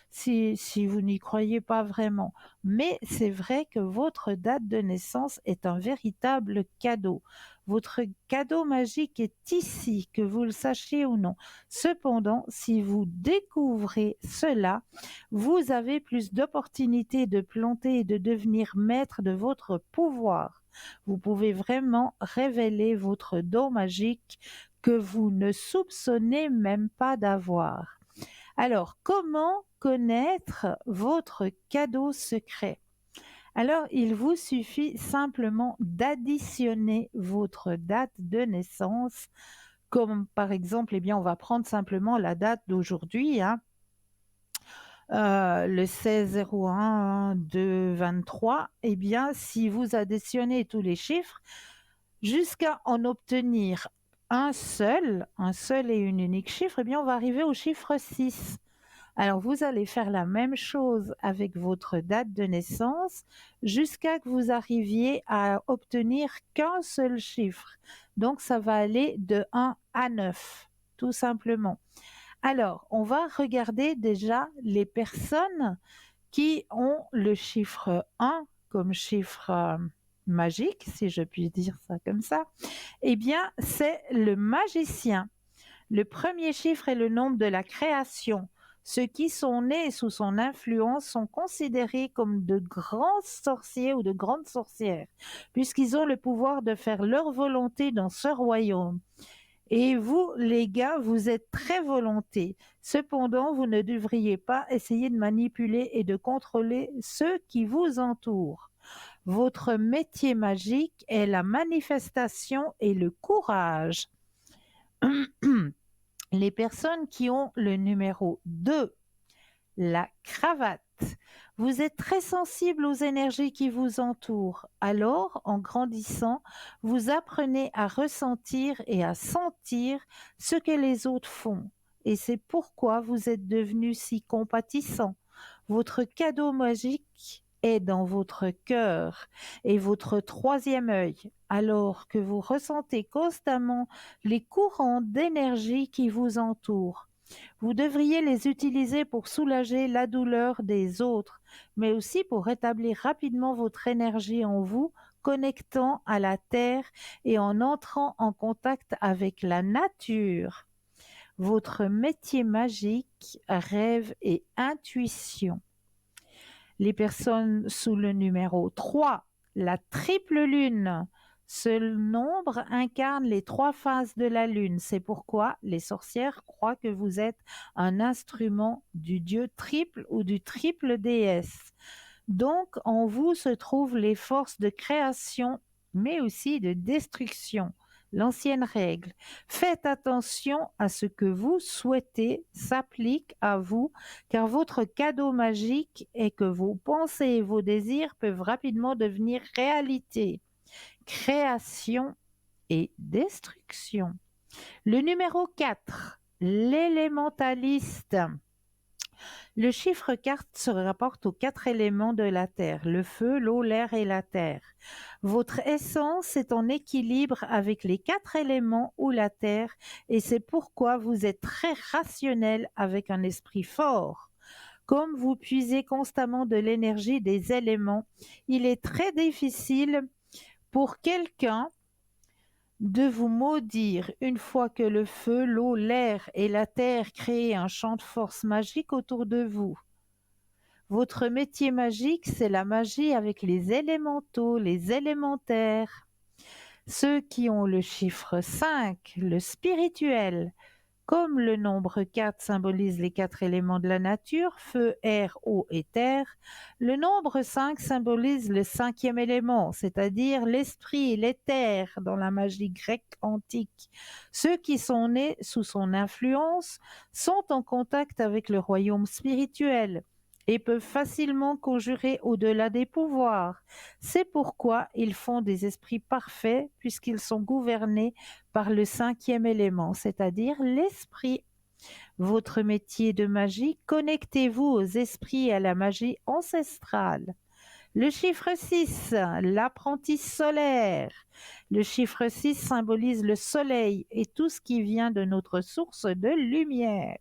si vous n'y croyez pas vraiment. Mais c'est vrai que votre date de naissance est un véritable cadeau. Votre cadeau magique est ici, que vous le sachiez ou non. Cependant, si vous découvrez cela, vous avez plus d'opportunités de planter et de devenir maître de votre pouvoir. Vous pouvez vraiment révéler votre don magique que vous ne soupçonnez même pas d'avoir. Alors, comment connaître votre cadeau secret? Alors, il vous suffit simplement d'additionner votre date de naissance, comme par exemple, eh bien, on va prendre simplement la date d'aujourd'hui, hein, le 16/01/23. Eh bien, si vous additionnez tous les chiffres, jusqu'à en obtenir un seul et une unique chiffre, eh bien, on va arriver au chiffre 6. Alors, vous allez faire la même chose avec votre date de naissance jusqu'à que vous arriviez à obtenir qu'un seul chiffre. Donc, ça va aller de 1 à 9, tout simplement. Alors, on va regarder déjà les personnes qui ont le chiffre 1 comme chiffre magique, si je puis dire ça comme ça. Eh bien, c'est le magicien. Le premier chiffre est le nombre de la création. Ceux qui sont nés sous son influence sont considérés comme de grands sorciers ou de grandes sorcières, puisqu'ils ont le pouvoir de faire leur volonté dans ce royaume. Et vous, les gars, vous êtes très volontés. Cependant, vous ne devriez pas essayer de manipuler et de contrôler ceux qui vous entourent. Votre métier magique est la manifestation et le courage. Les personnes qui ont le numéro 2, la cravate. Vous êtes très sensible aux énergies qui vous entourent. Alors, en grandissant, vous apprenez à ressentir et à sentir ce que les autres font. Et c'est pourquoi vous êtes devenu si compatissant. Votre cadeau magique est dans votre cœur et votre troisième œil, alors que vous ressentez constamment les courants d'énergie qui vous entourent. Vous devriez les utiliser pour soulager la douleur des autres, mais aussi pour rétablir rapidement votre énergie en vous, connectant à la terre et en entrant en contact avec la nature. Votre métier magique, rêve et intuition. Les personnes sous le numéro 3, la triple lune. Ce nombre incarne les 3 phases de la lune. C'est pourquoi les sorcières croient que vous êtes un instrument du dieu triple ou du triple déesse. Donc, en vous se trouvent les forces de création, mais aussi de destruction. L'ancienne règle. Faites attention à ce que vous souhaitez s'applique à vous, car votre cadeau magique est que vos pensées et vos désirs peuvent rapidement devenir réalité. Création et destruction. Le numéro 4, l'élémentaliste. Le chiffre 4 se rapporte aux 4 éléments de la terre, le feu, l'eau, l'air et la terre. Votre essence est en équilibre avec les 4 éléments ou la terre et c'est pourquoi vous êtes très rationnel avec un esprit fort. Comme vous puisez constamment de l'énergie des éléments, il est très difficile pour quelqu'un de vous maudire une fois que le feu, l'eau, l'air et la terre créent un champ de force magique autour de vous. Votre métier magique, c'est la magie avec les élémentaux, les élémentaires. Ceux qui ont le chiffre 5, le spirituel, comme le nombre 4 symbolise les 4 éléments de la nature, feu, air, eau et terre, le nombre 5 symbolise le 5e élément, c'est-à-dire l'esprit, l'éther dans la magie grecque antique. Ceux qui sont nés sous son influence sont en contact avec le royaume spirituel et peuvent facilement conjurer au-delà des pouvoirs. C'est pourquoi ils font des esprits parfaits puisqu'ils sont gouvernés par le 5e élément, c'est-à-dire l'esprit. Votre métier de magie, connectez-vous aux esprits et à la magie ancestrale. Le chiffre 6, l'apprenti solaire. Le chiffre 6 symbolise le soleil et tout ce qui vient de notre source de lumière.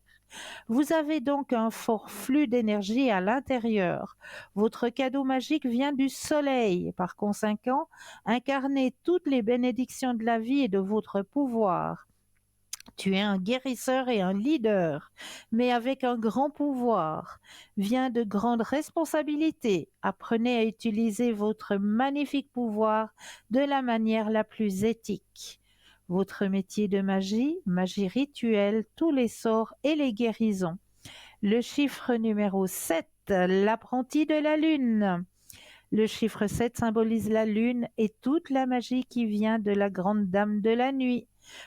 Vous avez donc un fort flux d'énergie à l'intérieur. Votre cadeau magique vient du soleil. Par conséquent, incarnez toutes les bénédictions de la vie et de votre pouvoir. Tu es un guérisseur et un leader, mais avec un grand pouvoir vient de grandes responsabilités. Apprenez à utiliser votre magnifique pouvoir de la manière la plus éthique. Votre métier de magie, magie rituelle, tous les sorts et les guérisons. Le chiffre numéro 7, l'apprenti de la lune. Le chiffre 7 symbolise la lune et toute la magie qui vient de la grande dame de la nuit.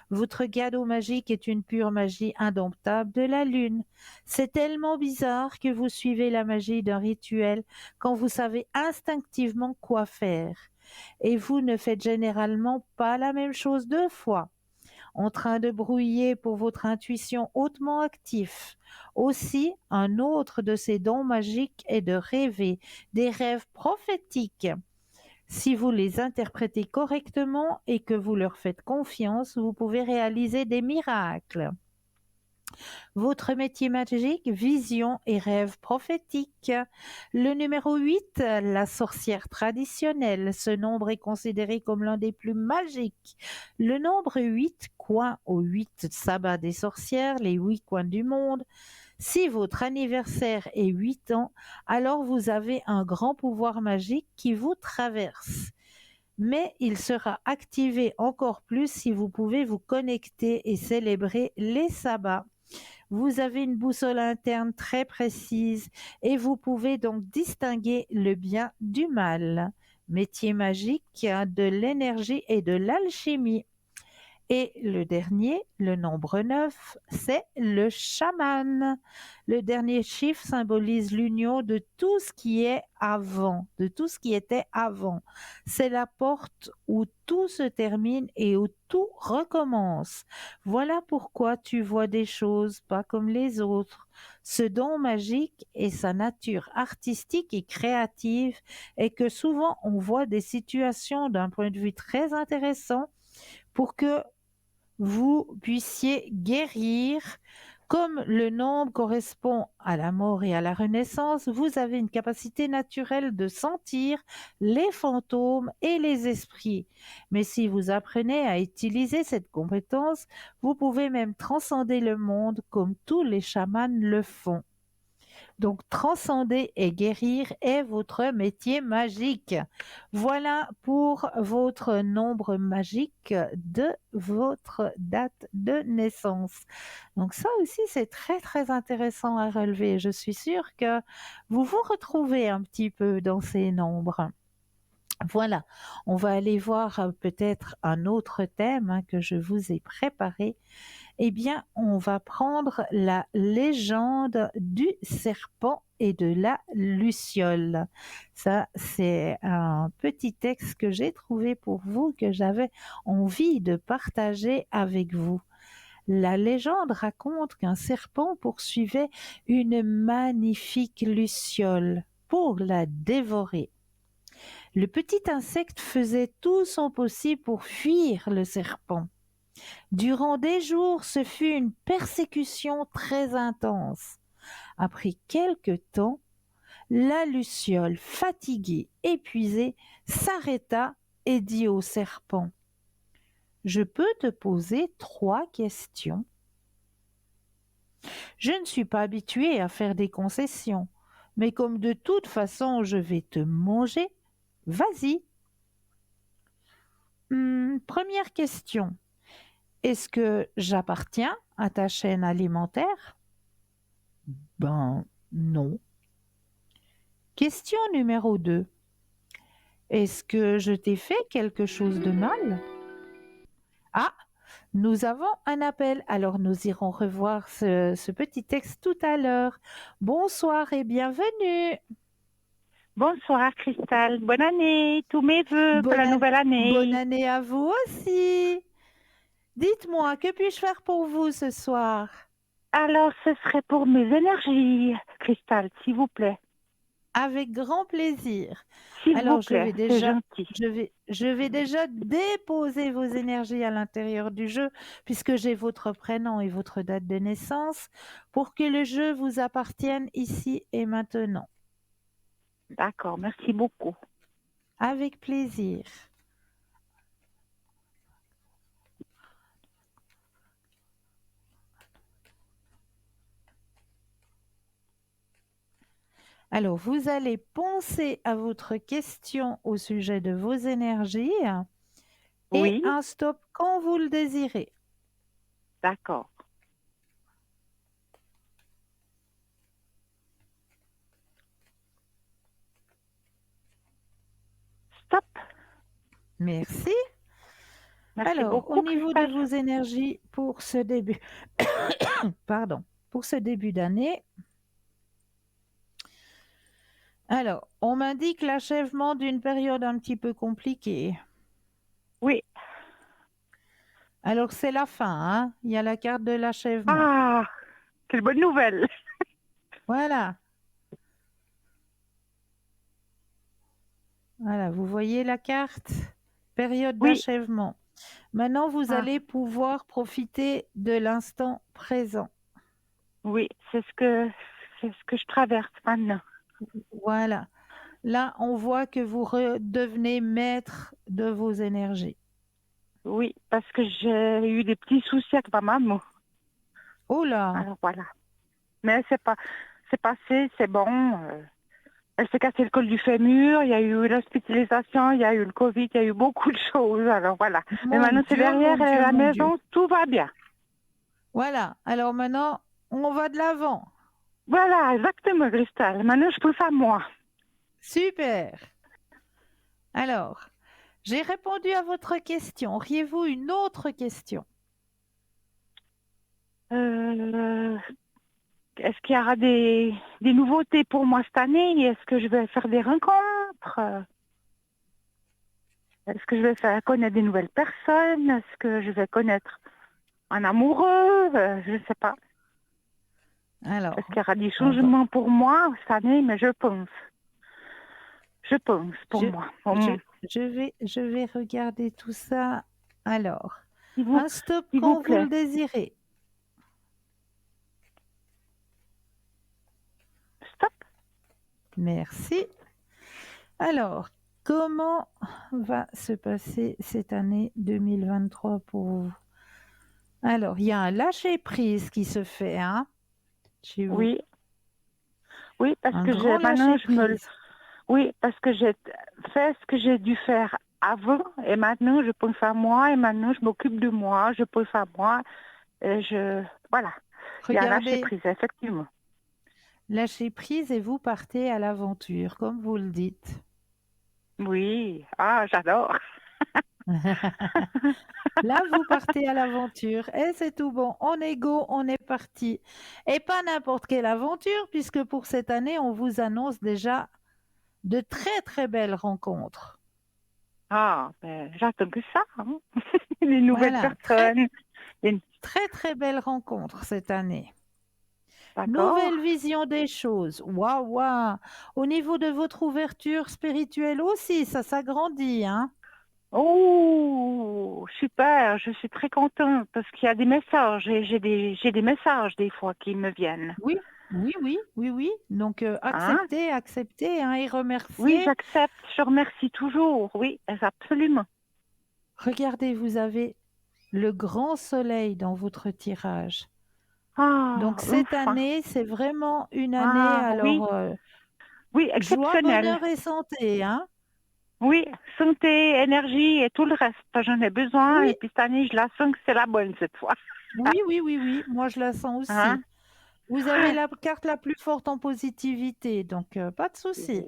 Votre cadeau magique est une pure magie indomptable de la lune. C'est tellement bizarre que vous suivez la magie d'un rituel quand vous savez instinctivement quoi faire. Et vous ne faites généralement pas la même chose 2 fois, en train de brouiller pour votre intuition hautement actif. Aussi, un autre de ces dons magiques est de rêver des rêves prophétiques. Si vous les interprétez correctement et que vous leur faites confiance, vous pouvez réaliser des miracles. Votre métier magique, vision et rêve prophétique. Le numéro 8, la sorcière traditionnelle. Ce nombre est considéré comme l'un des plus magiques. Le nombre 8, coin aux 8 sabbats des sorcières, les 8 coins du monde. Si votre anniversaire est 8 ans, alors vous avez un grand pouvoir magique qui vous traverse. Mais il sera activé encore plus si vous pouvez vous connecter et célébrer les sabbats. Vous avez une boussole interne très précise et vous pouvez donc distinguer le bien du mal. Métier magique, hein, de l'énergie et de l'alchimie. Et le dernier, le nombre 9, c'est le chaman. Le dernier chiffre symbolise l'union de tout ce qui est avant, de tout ce qui était avant. C'est la porte où tout se termine et où tout recommence. Voilà pourquoi tu vois des choses pas comme les autres. Ce don magique et sa nature artistique et créative est que souvent on voit des situations d'un point de vue très intéressant pour que vous puissiez guérir. Comme le nombre correspond à la mort et à la renaissance, vous avez une capacité naturelle de sentir les fantômes et les esprits. Mais si vous apprenez à utiliser cette compétence, vous pouvez même transcender le monde comme tous les chamans le font. Donc, transcender et guérir est votre métier magique. Voilà pour votre nombre magique de votre date de naissance. Donc, ça aussi, c'est très, très intéressant à relever. Je suis sûre que vous vous retrouvez un petit peu dans ces nombres. Voilà, on va aller voir peut-être un autre thème, hein, que je vous ai préparé. Eh bien, on va prendre la légende du serpent et de la luciole. Ça, c'est un petit texte que j'ai trouvé pour vous, que j'avais envie de partager avec vous. La légende raconte qu'un serpent poursuivait une magnifique luciole pour la dévorer. Le petit insecte faisait tout son possible pour fuir le serpent. Durant des jours, ce fut une persécution très intense. Après quelque temps, la luciole, fatiguée, épuisée, s'arrêta et dit au serpent: Je peux te poser 3 questions. Je ne suis pas habituée à faire des concessions, mais comme de toute façon je vais te manger, vas-y. Première question. Est-ce que j'appartiens à ta chaîne alimentaire? Ben non. Question numéro 2. Est-ce que je t'ai fait quelque chose de mal? Ah, nous avons un appel, alors nous irons revoir ce petit texte tout à l'heure. Bonsoir et bienvenue. Bonsoir Christelle, bonne année, tous mes voeux pour Bonne, la nouvelle bonne année. année à vous aussi. Dites-moi, que puis-je faire pour vous ce soir? Alors ce serait pour mes énergies, Christelle, s'il vous plaît. Avec grand plaisir. S'il vous Alors, plaît, c'est gentil. je vais déjà déposer vos énergies à l'intérieur du jeu, puisque j'ai votre prénom et votre date de naissance, pour que le jeu vous appartienne ici et maintenant. D'accord, merci beaucoup. Avec plaisir. Alors, vous allez penser à votre question au sujet de vos énergies et Oui, un stop quand vous le désirez. d'accord. Stop. Merci. Merci Alors, au beaucoup, niveau de Christelle. vos énergies pour ce début, pardon, pour ce début d'année, alors, on m'indique l'achèvement d'une période un petit peu compliquée. Oui. Alors, c'est la fin, hein? Il y a la carte de l'achèvement. Ah, quelle bonne nouvelle. Voilà. Voilà, vous voyez la carte? Période Oui. d'achèvement. Maintenant, vous Ah, allez pouvoir profiter de l'instant présent. Oui, c'est ce que je traverse maintenant. Voilà. Là, on voit que vous redevenez maître de vos énergies. Oui, parce que j'ai eu des petits soucis avec ma maman. Oh là! Alors voilà. Mais c'est passé, c'est bon. Elle s'est cassé le col du fémur, il y a eu l'hospitalisation, il y a eu le Covid, il y a eu beaucoup de choses. Alors voilà. Mais Mon maintenant c'est Dieu, mon derrière, elle est Dieu, à la mon Dieu. maison, tout va bien. Voilà. Alors maintenant, on va de l'avant. Voilà, exactement, Christelle. Maintenant je pense à moi. Super. Alors, j'ai répondu à votre question. Auriez-vous une autre question? Euh, Est-ce qu'il y aura des nouveautés pour moi cette année? Est-ce que je vais faire des rencontres? Est-ce que je vais faire connaître des nouvelles personnes? Est-ce que je vais connaître un amoureux? Je ne sais pas. Est-ce Alors, qu'il y aura des on va. changements pour moi cette année? Mais je pense. Je pense pour Je, moi. je, je vais regarder tout ça. Alors, S'il vous, un stop s'il vous quand vous plaît. le désirez. Stop. Merci. Alors, comment va se passer cette année 2023 pour vous? Alors, il y a un lâcher-prise qui se fait, hein, chez vous. Oui, oui, parce Un que grand maintenant lâcher-prise. oui, parce que j'ai fait ce que j'ai dû faire avant et maintenant je pense à moi et maintenant je m'occupe de moi, je pense à moi et voilà. Il y a un lâcher Regardez, prise, effectivement. lâcher-prise et vous partez à l'aventure, comme vous le dites. Oui, ah, j'adore. Là, vous partez à l'aventure et c'est tout bon. On est go, on est parti. Et pas n'importe quelle aventure, puisque pour cette année, on vous annonce déjà de très très belles rencontres. Ah, ben, j'attends que ça, hein. Les nouvelles Voilà, très personnes. Les- très très belles rencontres cette année. D'accord. Nouvelle vision des choses. Waouh, waouh. Au niveau de votre ouverture spirituelle aussi, ça s'agrandit, hein? Oh, super, je suis très contente parce qu'il y a des messages, j'ai des messages des fois qui me viennent. Oui, oui, oui, oui, oui. Donc, Hein? acceptez, acceptez, hein, et Oui, remerciez. j'accepte, je remercie toujours, oui, absolument. Regardez, vous avez le grand soleil dans votre tirage. Donc Ah, cette enfin, année, c'est vraiment une année, ah, oui, alors oui, joie, exceptionnel. bonheur et santé, hein? Oui, santé, énergie et tout le reste, j'en ai besoin Oui, et puis cette année, je la sens que c'est la bonne cette fois. oui, oui, oui, oui, moi je la sens Hein? aussi. Vous avez la carte la plus forte en positivité, donc pas de souci.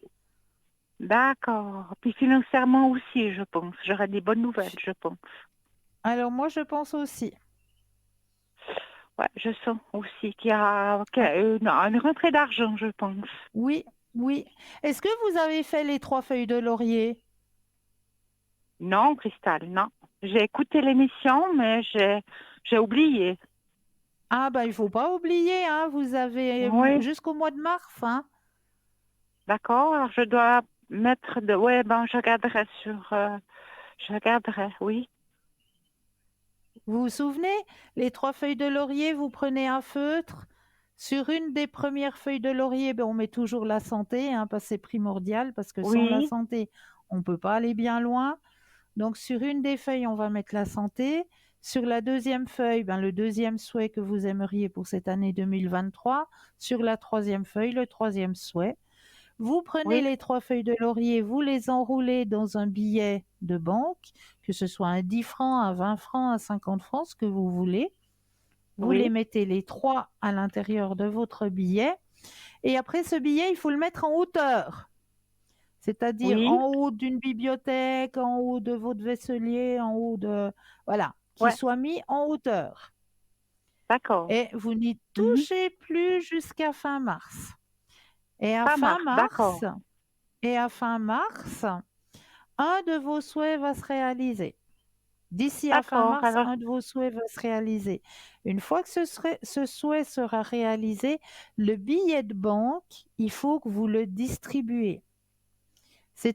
D'accord. Puis financièrement aussi, je pense. J'aurai des bonnes nouvelles, je pense. Alors moi je pense aussi. Ouais, je sens aussi qu'il y a une rentrée d'argent, je pense. Oui, oui. Est-ce que vous avez fait les 3 feuilles de laurier? Non, Cristal, non. J'ai écouté l'émission, mais j'ai oublié. Ah ben il faut pas oublier, hein, vous avez Oui, jusqu'au mois de mars, hein. d'accord. Alors, je dois mettre de. Ouais, ben, je regarderai, oui. Vous vous souvenez, les 3 feuilles de laurier, vous prenez un feutre. Sur une des premières feuilles de laurier, ben, on met toujours la santé, hein, parce que c'est primordial, parce que sans la Oui, santé, on ne peut pas aller bien loin. Donc sur une des feuilles, on va mettre la santé. Sur la deuxième feuille, ben, le deuxième souhait que vous aimeriez pour cette année 2023. Sur la troisième feuille, le troisième souhait. Vous prenez oui, les 3 feuilles de laurier, vous les enroulez dans un billet de banque, que ce soit un 10 francs, un 20 francs, un 50 francs, ce que vous voulez. Vous les oui, mettez les 3 à l'intérieur de votre billet. Et après ce billet, il faut le mettre en hauteur. C'est-à-dire oui. en haut d'une bibliothèque, en haut de votre vaisselier, en haut de... Voilà, qu'il Ouais, soit mis en hauteur. d'accord. Et vous n'y Mhm. touchez plus jusqu'à fin mars. Et à Ça fin marche, mars, d'accord. et à fin mars, un de vos souhaits va se réaliser. D'ici à fin D'accord. mars, Alors, un de vos souhaits va se réaliser. Une fois que ce souhait sera réalisé, le billet de banque, il faut que vous le distribuez.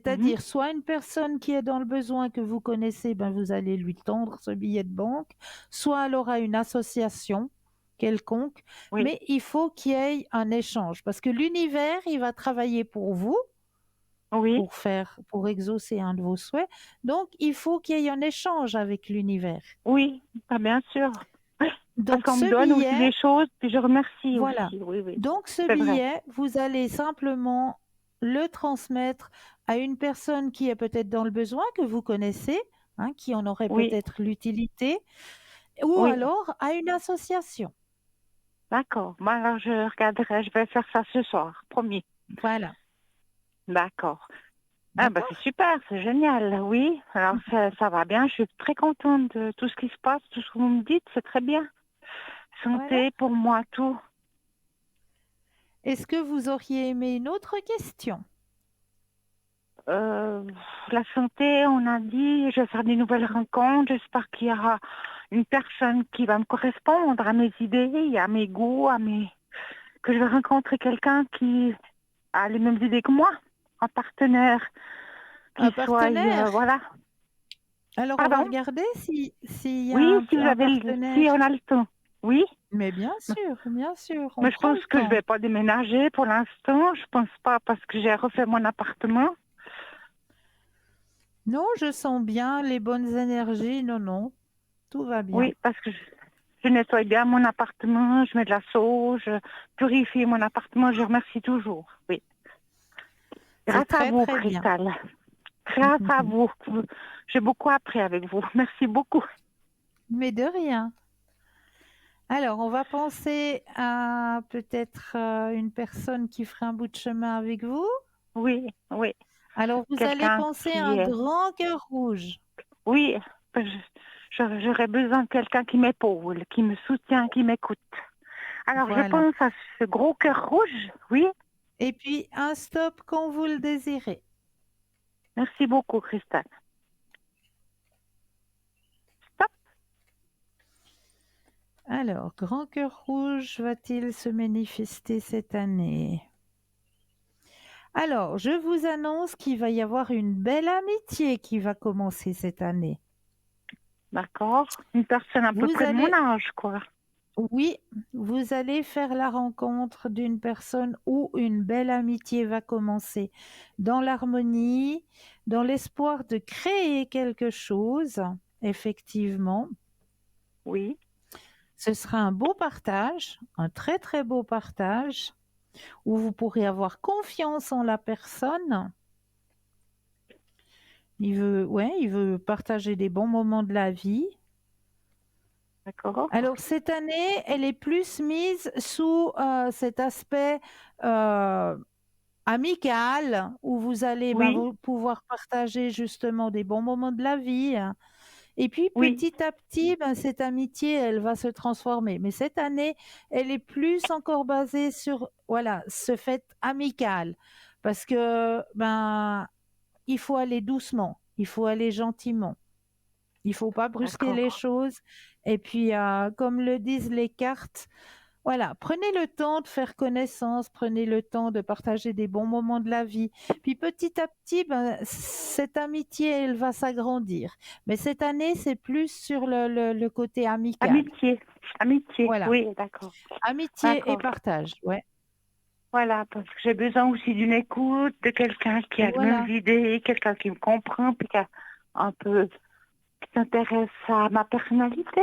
mhm, C'est-à-dire, soit une personne qui est dans le besoin que vous connaissez, ben vous allez lui tendre ce billet de banque, soit elle aura une association quelconque, Oui, mais il faut qu'il y ait un échange parce que l'univers, il va travailler pour vous oui, pour exaucer un de vos souhaits. Donc, il faut qu'il y ait un échange avec l'univers. oui, bien sûr. Parce Donc, qu'on me ce donne aussi billet, des choses, puis je remercie voilà. aussi. Oui, oui, Donc, ce c'est vrai. billet, vous allez simplement le transmettre à une personne qui est peut-être dans le besoin, que vous connaissez, hein, qui en aurait Oui, peut-être l'utilité, ou oui, alors à une association. d'accord. Bon, alors je regarderai, je vais faire ça ce soir, promis. Voilà. D'accord. Ah bah c'est D'accord? super, c'est génial, oui. Alors ça va bien, je suis très contente de tout ce qui se passe, tout ce que vous me dites, c'est très bien. Voilà. Santé pour moi, tout. Est-ce que vous auriez aimé une autre question? Euh, la santé, on a dit, je vais faire des nouvelles rencontres, j'espère qu'il y aura une personne qui va me correspondre à mes idées, à mes goûts, que je vais rencontrer quelqu'un qui a les mêmes idées que moi, un partenaire Un qui soit, partenaire? voilà. Alors, on va Pardon? regarder s'il y a Oui, si un partenaire. si on a le temps. Oui, Mais bien sûr, on mais je prend pense le que je temps. vais pas déménager pour l'instant. Je pense pas parce que j'ai refait mon appartement. Non, je sens bien les bonnes énergies. Non, non, tout va bien. Oui, parce que je nettoie bien mon appartement, je mets de la sauge, je purifie mon appartement, je remercie toujours. Oui. C'est Grâce à très, vous, très bien. Cristal. Grâce à vous. J'ai beaucoup appris avec vous. Merci beaucoup. Mais de rien. Alors, on va penser à peut-être une personne qui ferait un bout de chemin avec vous. Oui, oui. Alors, vous allez Quelqu'un penser à qui un est... grand cœur rouge. Oui, j'aurais besoin de quelqu'un qui m'épaule, qui me soutient, qui m'écoute. Alors, je Voilà. pense à ce gros cœur rouge. Oui. Et puis, un stop quand vous le désirez. Merci beaucoup, Cristal. Stop. Alors, grand cœur rouge va-t-il se manifester cette année? Alors, je vous annonce qu'il va y avoir une belle amitié qui va commencer cette année. D'accord. Une personne à peu Vous près de mon allez, âge, quoi. oui, vous allez faire la rencontre d'une personne où une belle amitié va commencer dans l'harmonie, dans l'espoir de créer quelque chose, effectivement. Oui. Ce sera un beau partage, un très très beau partage, où vous pourrez avoir confiance en la personne. Il veut partager des bons moments de la vie. D'accord. Alors cette année, elle est plus mise sous cet aspect euh, amical, où vous allez Oui. vous pouvoir partager justement des bons moments de la vie. Et puis Oui. petit à petit, cette amitié, elle va se transformer. Mais cette année, elle est plus encore basée sur voilà, ce fait amical. Parce que il faut aller doucement, il faut aller gentiment. Il faut pas brusquer les D'accord. choses. Et puis, comme le disent les cartes, voilà, prenez le temps de faire connaissance, prenez le temps de partager des bons moments de la vie. Puis petit à petit, cette amitié, elle va s'agrandir. Mais cette année, c'est plus sur le côté amical. Amitié. Amitié. Voilà, Oui, d'accord. amitié et D'accord. partage. Ouais, Voilà, parce que j'ai besoin aussi d'une écoute, de quelqu'un qui a les mêmes voilà, idées, quelqu'un qui me comprend, puis qui a un peu, qui s'intéresse à ma personnalité.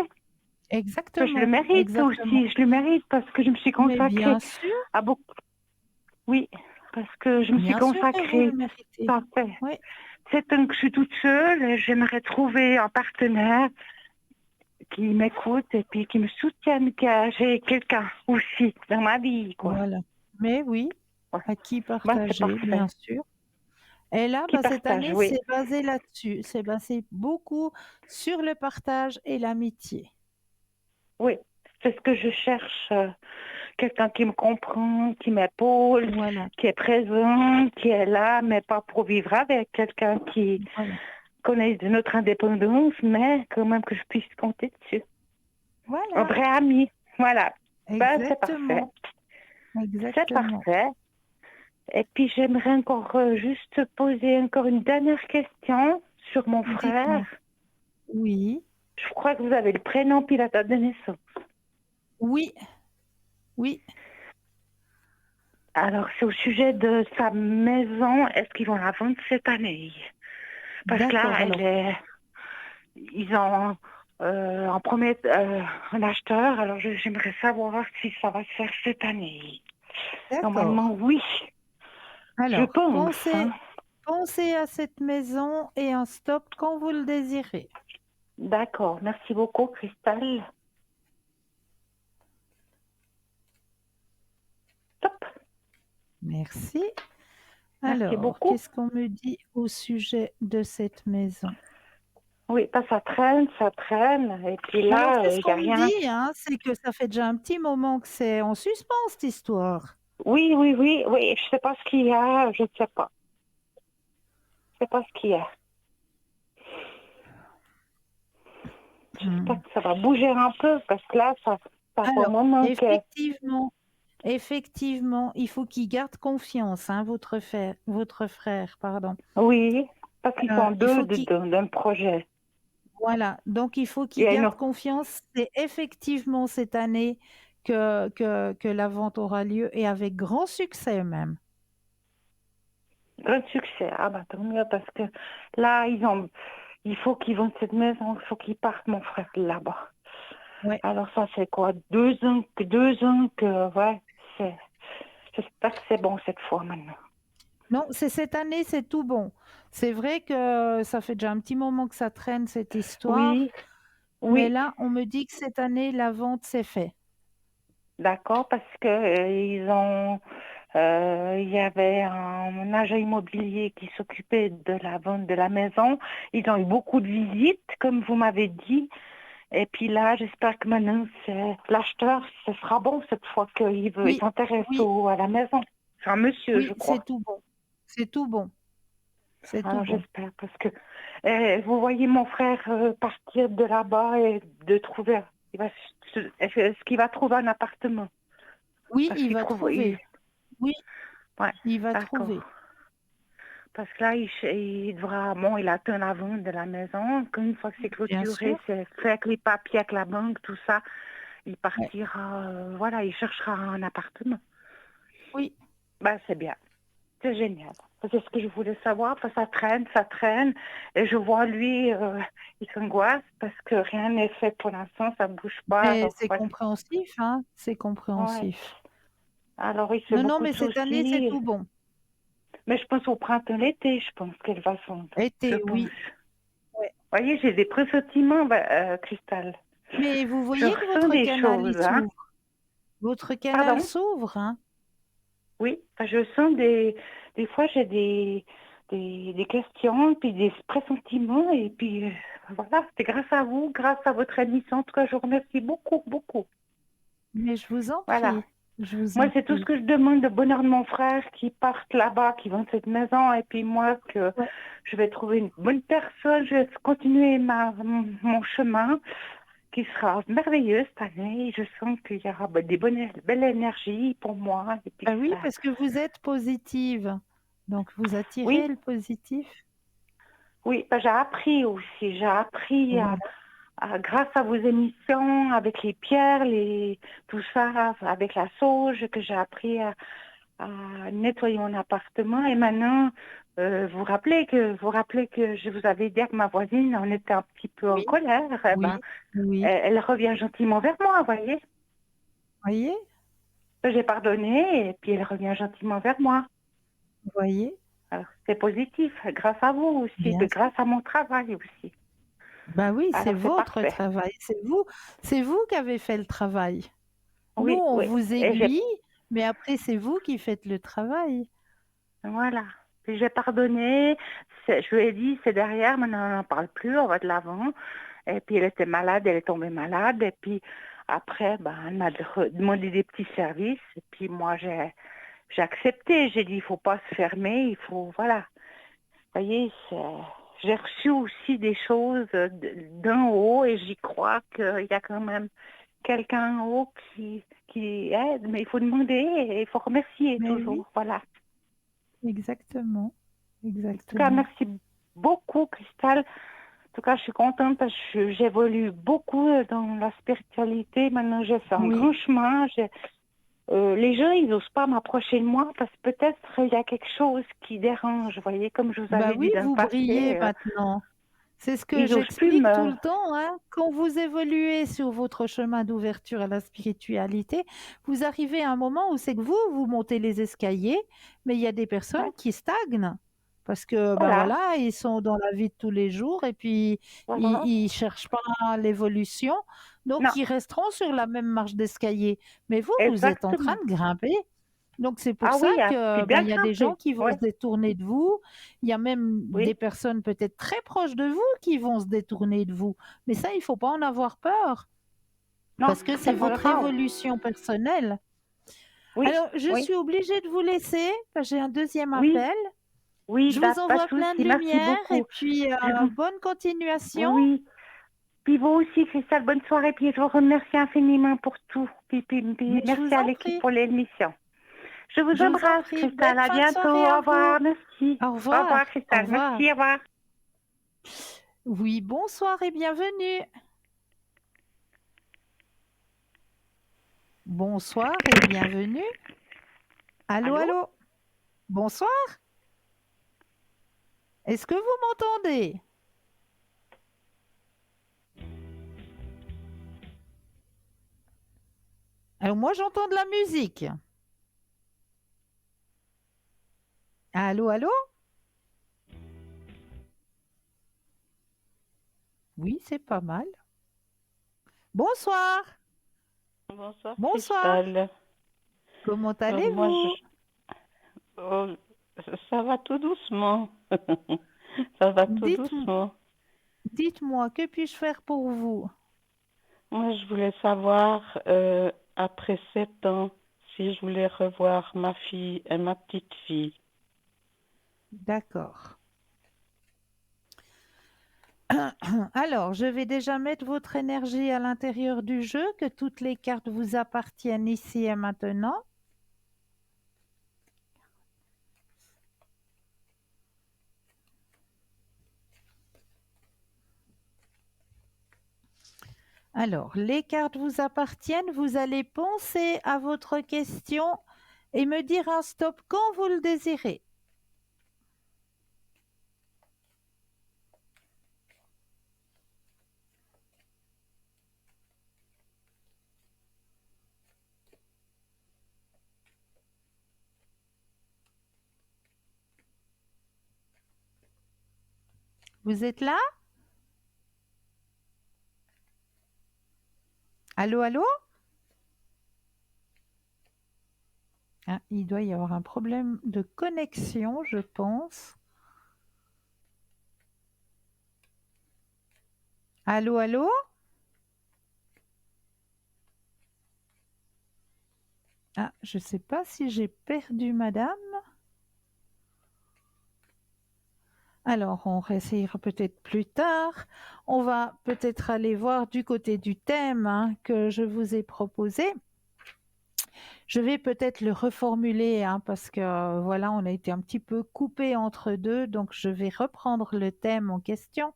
Que je le exactement, mérite exactement. aussi, je le mérite parce que je me suis Mais consacrée à beaucoup. Oui, parce que je me suis bien sûr que vous le consacrée. méritez. Ça fait Oui, 7 ans que je suis toute seule et j'aimerais trouver un partenaire qui m'écoute et puis qui me soutienne, que j'ai quelqu'un aussi dans ma vie, quoi. voilà. Mais oui, Ouais. à qui Bah, c'est partager, parfait. bien sûr. Et là, Qui cette partage, année, oui. c'est basé là-dessus. C'est basé beaucoup sur le partage et l'amitié. Oui, c'est ce que je cherche. Quelqu'un qui me comprend, qui m'épaule, Voilà, qui est présent, qui est là, mais pas pour vivre avec. Quelqu'un qui voilà, connaît de notre indépendance, mais quand même que je puisse compter dessus. Un voilà, vrai ami. Voilà. Ben, c'est parfait. exactement, C'est exactement. parfait. Et puis j'aimerais encore juste poser encore une dernière question sur mon frère. Dites-moi. Oui, Je crois que vous avez le prénom puis la date de naissance. Oui, oui, Alors, c'est au sujet de sa maison. Est-ce qu'ils vont la vendre cette année? Parce que d'accord. là, Alors, ils ont en premier un acheteur. Alors, j'aimerais savoir si ça va se faire cette année. d'accord. Normalement, oui. Je Alors, pense, hein. pensez à cette maison et un stop quand vous le désirez. D'accord. Merci beaucoup, Christelle. Top. Merci. Merci Alors, beaucoup. qu'est-ce qu'on me dit au sujet de cette maison? Oui, bah, ça traîne, ça traîne. Et puis Alors, là, c'est ce il n'y a qu'on me rien. dit, hein, c'est que ça fait déjà un petit moment que c'est en suspens, cette histoire. Oui, oui, oui, oui. Je sais pas ce qu'il y a. Je ne sais pas. Je sais pas ce qu'il y a. J'espère Hmm. que ça va bouger un peu parce que là, ça fait un Alors, moment que... effectivement, il faut qu'il garde confiance, hein, votre frère, pardon. Oui, parce qu'ils sont Il deux faut qu'il, d'un projet. voilà, donc il faut Il qu'il y a une garde confiance. C'est effectivement cette année que la vente aura lieu et avec grand succès même. grand succès. Ah bah tant mieux parce que là, il faut qu'ils vendent cette maison, il faut qu'ils partent, mon frère, là-bas. Ouais. Alors ça, c'est quoi? 2 ans que, ouais, c'est... J'espère que c'est bon cette fois maintenant. Non, c'est cette année, c'est tout bon. C'est vrai que ça fait déjà un petit moment que ça traîne cette histoire, Oui, mais oui, là, on me dit que cette année, la vente s'est faite. d'accord, parce que il y avait un agent immobilier qui s'occupait de la vente de la maison. Ils ont eu beaucoup de visites, comme vous m'avez dit. Et puis là, j'espère que maintenant, c'est l'acheteur, ce sera bon cette fois il Oui, s'intéresse oui, à la maison. C'est un monsieur, je oui, c'est crois. tout bon. C'est tout bon. C'est tout Alors bon. j'espère, parce que vous voyez mon frère partir de là-bas et de trouver, est-ce qu'il va trouver un appartement? Oui, Parce il qu'il va trouve, trouver. Oui, ouais, il va d'accord. trouver. Parce que là, il devra, bon, il attend la vente de la maison. Qu'une fois que c'est Bien clôturé, sûr. c'est fait avec les papiers, avec la banque, tout ça, il Ouais. partira, voilà, il cherchera un appartement. Oui, Ben, c'est bien, c'est génial. C'est ce que je voulais savoir, parce que ça traîne, et je vois lui, il s'angoisse parce que rien n'est fait pour l'instant, ça ne bouge pas. mais Alors, c'est voilà. compréhensif, hein. C'est Ouais. compréhensif. Alors, il fait Non, non, beaucoup mais de cette année, c'est soucis, tout bon. mais je pense au printemps, l'été, je pense qu'elle va fondre. Je Été, pense. oui. Ouais. Vous voyez, j'ai des pressentiments, Cristal. Mais vous Je voyez que ressens votre des canal, il choses, hein. s'ouvre. Votre canal Pardon? s'ouvre, hein. Oui, enfin, je sens des fois j'ai des questions, puis des pressentiments, et puis voilà, c'est grâce à vous, grâce à votre émission. En tout cas, je vous remercie beaucoup, beaucoup. Mais je vous en Voilà. prie. Je vous Moi, en c'est tout ce prie. que je demande de bonheur de mon frère qui parte là-bas, qui vend cette maison, et puis moi, que Ouais. je vais trouver une bonne personne, je vais continuer mon chemin, qui sera merveilleux cette année. Je sens qu'il y aura des belles énergies pour moi, et puis Ah oui, ça. parce que vous êtes positive. Donc vous attirez Oui, le positif. oui, j'ai appris aussi, j'ai appris Voilà. grâce à vos émissions, avec les pierres, tout ça, avec la sauge, que j'ai appris à nettoyer mon appartement. Et maintenant, vous rappelez que je vous avais dit que ma voisine, on était un petit peu en Oui, colère. Eh oui, ben, oui. elle revient gentiment vers moi, vous voyez. Voyez? J'ai pardonné et puis elle revient gentiment vers moi. Voyez? Alors, c'est positif, grâce à vous aussi, Bien sûr. grâce à mon travail aussi. Bah oui, c'est Alors, c'est votre parfait. travail. C'est vous qui avez fait le travail. Nous, Oui, on oui. vous Et aiguille, mais après, c'est vous qui faites le travail. voilà. Puis j'ai pardonné. Je lui ai dit, c'est derrière, maintenant on n'en parle plus, on va de l'avant. Et puis elle était malade, elle est tombée malade. Et puis après, ben, elle m'a demandé des petits services. Et puis moi, j'ai accepté. J'ai dit, il faut pas se fermer, il faut, voilà. Vous voyez, j'ai reçu aussi des choses d'en haut et j'y crois qu'il y a quand même quelqu'un en haut qui aide. Mais il faut demander et il faut remercier Mais oui, toujours. Voilà. exactement. En tout cas, Exactement. merci beaucoup, Cristal, tout cas, je suis contente parce que j'évolue beaucoup dans la spiritualité. Maintenant, je fais un Oui. grand chemin. Les gens, ils n'osent pas m'approcher de moi parce que peut-être il y a quelque chose qui dérange. Vous voyez, comme je vous Bah avais oui, dit dans le vous brillez passé, maintenant. C'est ce que ils n'osent plus j'explique tout me... le temps, hein. Quand vous évoluez sur votre chemin d'ouverture à la spiritualité, vous arrivez à un moment où c'est que vous montez les escaliers, mais il y a des personnes Ouais, qui stagnent parce que ben voilà, voilà, ils sont dans la vie de tous les jours et puis voilà. ils cherchent pas l'évolution, donc Non, ils resteront sur la même marche d'escalier. Mais vous êtes en train exactement. de grimper. Donc c'est pour Ah ça oui, puis que ben, bien il y a des gens grimpé. qui vont Oui, se détourner de vous. Il y a même des oui. personnes peut-être très proches de vous qui vont se détourner de vous. Mais ça, il faut pas en avoir peur Non, parce que c'est c'est pas votre grave. évolution personnelle. Oui, Alors, je oui, suis obligée de vous laisser parce que j'ai un deuxième oui, appel. oui, Je vous pas de envoie plein de souci. Merci lumière et beaucoup. puis Je vous... bonne continuation. Oui, oui. Puis vous aussi, Christelle, bonne soirée. Puis je vous remercie infiniment pour tout. Puis Mais je merci vous à en l'équipe prie. pour l'émission. Je vous Je vous en embrasse, prie. Christelle. Belle À fin de bientôt. soirée Au à vous. revoir. Merci. Au Au revoir. revoir, Au Christelle. revoir. Merci. Au revoir. Oui, bonsoir et bienvenue. Bonsoir et bienvenue. Allô, Allô? allô. Bonsoir. Est-ce que vous m'entendez? Alors moi j'entends de la musique. Allô, allô? Oui, c'est pas mal. Bonsoir. Bonsoir Bonsoir. Cristal. Comment Moi, allez-vous? oh, ça va tout doucement. Ça va tout Dites, doucement. dites-moi, que puis-je faire pour vous? Moi, je voulais savoir, après 7 ans, si je voulais revoir ma fille et ma petite fille. D'accord. Alors, je vais déjà mettre votre énergie à l'intérieur du jeu, que toutes les cartes vous appartiennent ici et maintenant. Alors, les cartes vous appartiennent. Vous allez penser à votre question et me dire un stop quand vous le désirez. Vous êtes là? Allô, allô? Ah, il doit y avoir un problème de connexion, je pense. Allô, allô? Ah, je ne sais pas si j'ai perdu madame. Alors, on réessayera peut-être plus tard. On va peut-être aller voir du côté du thème hein, que je vous ai proposé. Je vais peut-être le reformuler hein, parce que voilà, on a été un petit peu coupé entre deux. Donc, je vais reprendre le thème en question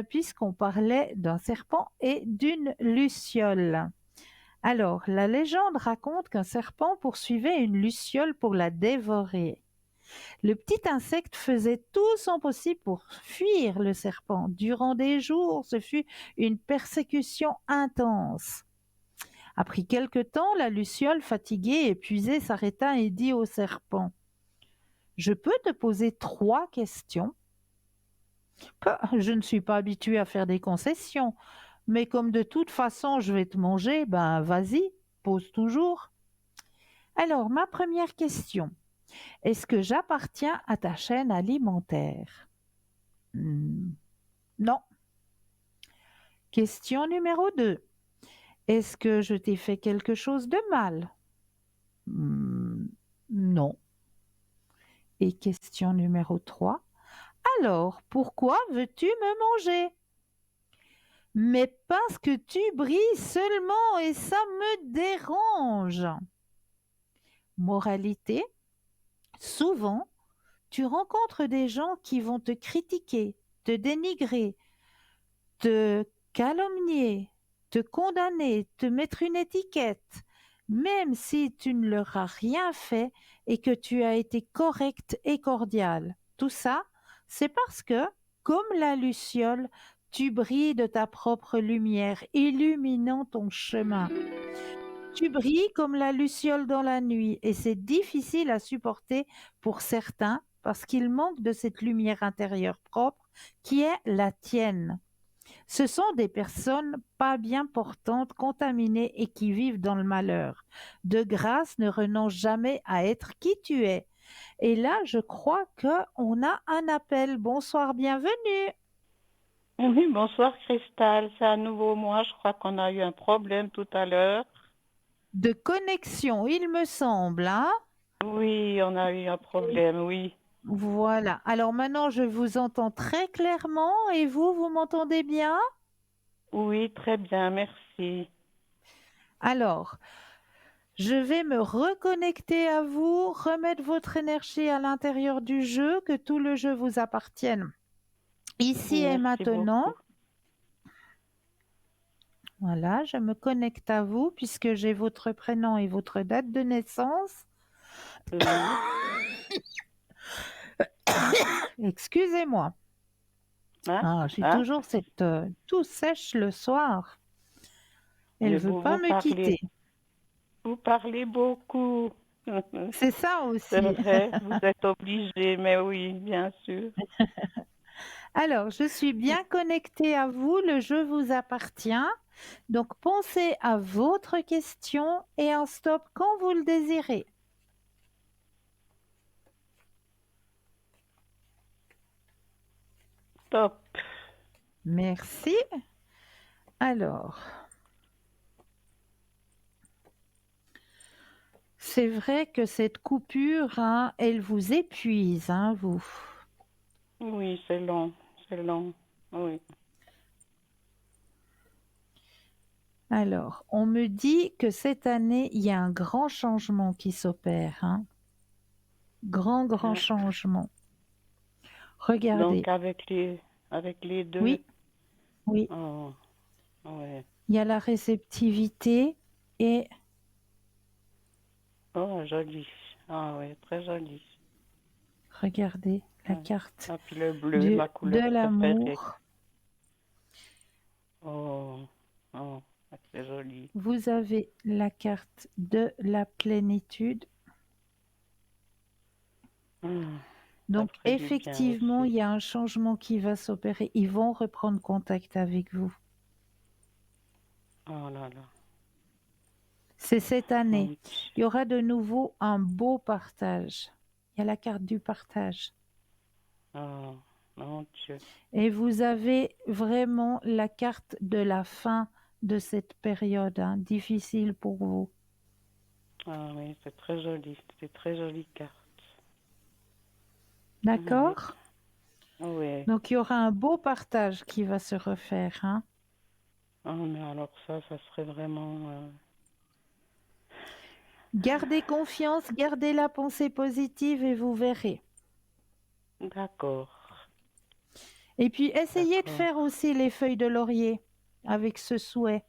puisqu'on parlait d'un serpent et d'une luciole. Alors, la légende raconte qu'un serpent poursuivait une luciole pour la dévorer. Le petit insecte faisait tout son possible pour fuir le serpent. Durant des jours, ce fut une persécution intense. Après quelque temps, la luciole, fatiguée et épuisée, s'arrêta et dit au serpent: Je peux te poser 3 questions? Je ne suis pas habituée à faire des concessions, mais comme de toute façon je vais te manger, ben vas-y, pose toujours. Alors, ma première question, est-ce que j'appartiens à ta chaîne alimentaire? Non. Question numéro 2. Est-ce que je t'ai fait quelque chose de mal? Non. Et question numéro 3. Alors, pourquoi veux-tu me manger? Mais parce que tu brilles seulement et ça me dérange. Moralité, souvent, tu rencontres des gens qui vont te critiquer, te dénigrer, te calomnier, te condamner, te mettre une étiquette, même si tu ne leur as rien fait et que tu as été correct et cordial. Tout ça, c'est parce que, comme la luciole, tu brilles de ta propre lumière, illuminant ton chemin. Tu brilles comme la luciole dans la nuit et c'est difficile à supporter pour certains parce qu'ils manquent de cette lumière intérieure propre qui est la tienne. Ce sont des personnes pas bien portantes, contaminées et qui vivent dans le malheur. De grâce, ne renonce jamais à être qui tu es. Et là, je crois qu'on a un appel. Bonsoir, bienvenue. Oui, bonsoir Cristal, c'est à nouveau moi. Je crois qu'on a eu un problème tout à l'heure. De connexion, il me semble, hein? Oui, on a eu un problème, oui. Voilà. Alors maintenant, je vous entends très clairement et vous, vous m'entendez bien? Oui, très bien, merci. Alors, je vais me reconnecter à vous, remettre votre énergie à l'intérieur du jeu, que tout le jeu vous appartienne ici et Merci maintenant. beaucoup. Voilà, je me connecte à vous puisque j'ai votre prénom et votre date de naissance. Oui. Excusez-moi. Hein? Ah, j'ai Hein? toujours cette toux sèche le soir. Elle Mais veut pas me quitter. vous parlez beaucoup. C'est ça C'est aussi. vrai, vous êtes obligé, mais oui, bien sûr. Alors, je suis bien connectée à vous, le jeu vous appartient. Donc, pensez à votre question et un stop quand vous le désirez. Top. Merci. Alors, c'est vrai que cette coupure, hein, elle vous épuise, hein, vous. Oui, c'est long, c'est long. Oui. Alors, on me dit que cette année, il y a un grand changement qui s'opère, hein. Grand Hein. changement. Donc Regardez. avec les deux. Oui, oui. Oh, ouais. Il y a la réceptivité et Oh, joli. Ah oui, très joli. regardez la Ouais. carte Ah, puis le bleu, ma de couleur préférée. l'amour. Oh, oh, c'est joli. Vous avez la carte de la plénitude. Hum, ça Donc, ferait du bien effectivement, aussi. il y a un changement qui va s'opérer. Ils vont reprendre contact avec vous. Oh là là. C'est cette année. Mon Il y aura de nouveau un beau partage. Il y a la carte du partage. Oh, mon Dieu. Et vous avez vraiment la carte de la fin de cette période, hein, difficile pour vous. Ah oui, c'est très joli. C'est très jolie carte. Oui. D'accord? Oui. Donc, il y aura un beau partage qui va se refaire, hein. Oh, mais alors ça serait vraiment... Gardez confiance, gardez la pensée positive et vous verrez. D'accord, Et puis, essayez de d'accord. faire aussi les feuilles de laurier avec ce souhait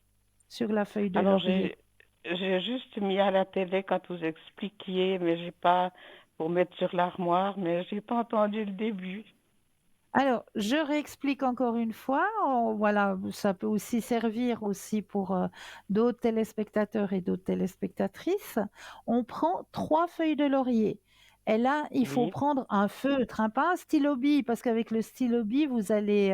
sur la feuille de Alors, laurier. j'ai juste mis à la télé quand vous expliquiez, mais j'ai pas pour mettre sur l'armoire, mais j'ai pas entendu le début. Alors, je réexplique encore une fois. Voilà, ça peut aussi servir aussi pour d'autres téléspectateurs et d'autres téléspectatrices. On prend 3 feuilles de laurier. Et là, il faut Oui. prendre un feutre, hein, pas un stylo-bille, parce qu'avec le stylo-bille, vous allez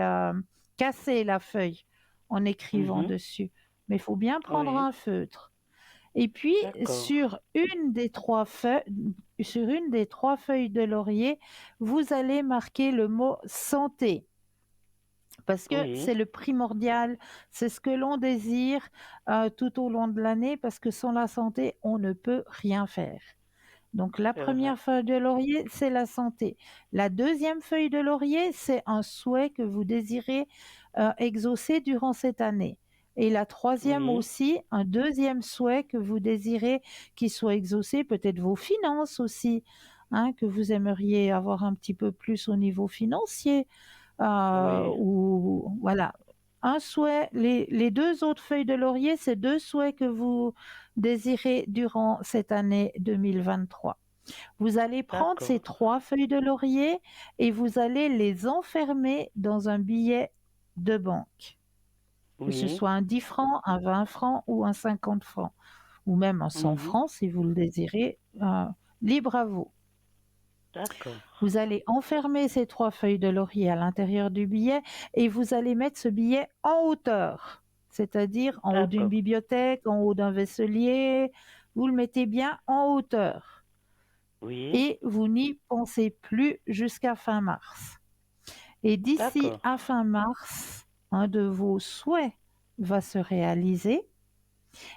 casser la feuille en écrivant Mhm. dessus. Mais il faut bien prendre Oui, un feutre. Et puis, d'accord. sur une des 3 feuilles de laurier, vous allez marquer le mot santé. Parce que Oui, c'est le primordial, c'est ce que l'on désire tout au long de l'année, parce que sans la santé, on ne peut rien faire. Donc la c'est vrai. première feuille de laurier, c'est la santé. La deuxième feuille de laurier, c'est un souhait que vous désirez exaucer durant cette année. Et la troisième Oui, aussi, un deuxième souhait que vous désirez qu'il soit exaucé, peut-être vos finances aussi, hein, que vous aimeriez avoir un petit peu plus au niveau financier, oui, ou voilà, un souhait, les deux autres feuilles de laurier, c'est deux souhaits que vous désirez durant cette année 2023. Vous allez prendre ces D'accord. 3 feuilles de laurier et vous allez les enfermer dans un billet de banque, que ce Oui. soit un 10 francs, un 20 francs ou un 50 francs, ou même un 100 Mhm. francs si vous le désirez, libre à vous. D'accord. Vous allez enfermer ces 3 feuilles de laurier à l'intérieur du billet et vous allez mettre ce billet en hauteur, c'est-à-dire en haut d'une D'accord. bibliothèque, en haut d'un vaisselier. Vous le mettez bien en hauteur Oui. et vous n'y pensez plus jusqu'à fin mars. Et d'ici D'accord. à fin mars, un de vos souhaits va se réaliser.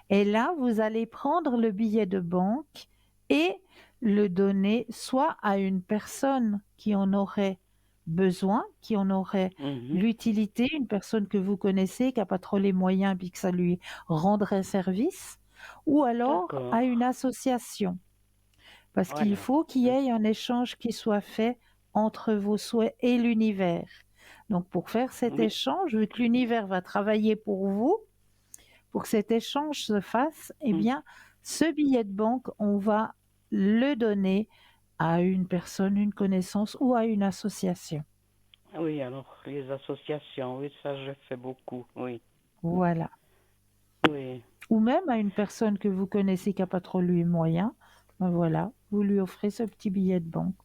Et là, vous allez prendre le billet de banque et le donner soit à une personne qui en aurait besoin, qui en aurait Mhm. l'utilité, une personne que vous connaissez, qui n'a pas trop les moyens, puis que ça lui rendrait service, ou alors D'accord. à une association. Parce qu'il Voilà. faut qu'il y Mm. ait un échange qui soit fait entre vos souhaits et l'univers. Donc pour faire cet Oui. échange, vu que l'univers va travailler pour vous, pour que cet échange se fasse, eh Mm. bien, ce billet de banque, on va le donner à une personne, une connaissance ou à une association. Oui, alors les associations, oui, ça je fais beaucoup, oui. Voilà. Oui. Ou même à une personne que vous connaissez qui n'a pas trop les moyens. Ben voilà, vous lui offrez ce petit billet de banque.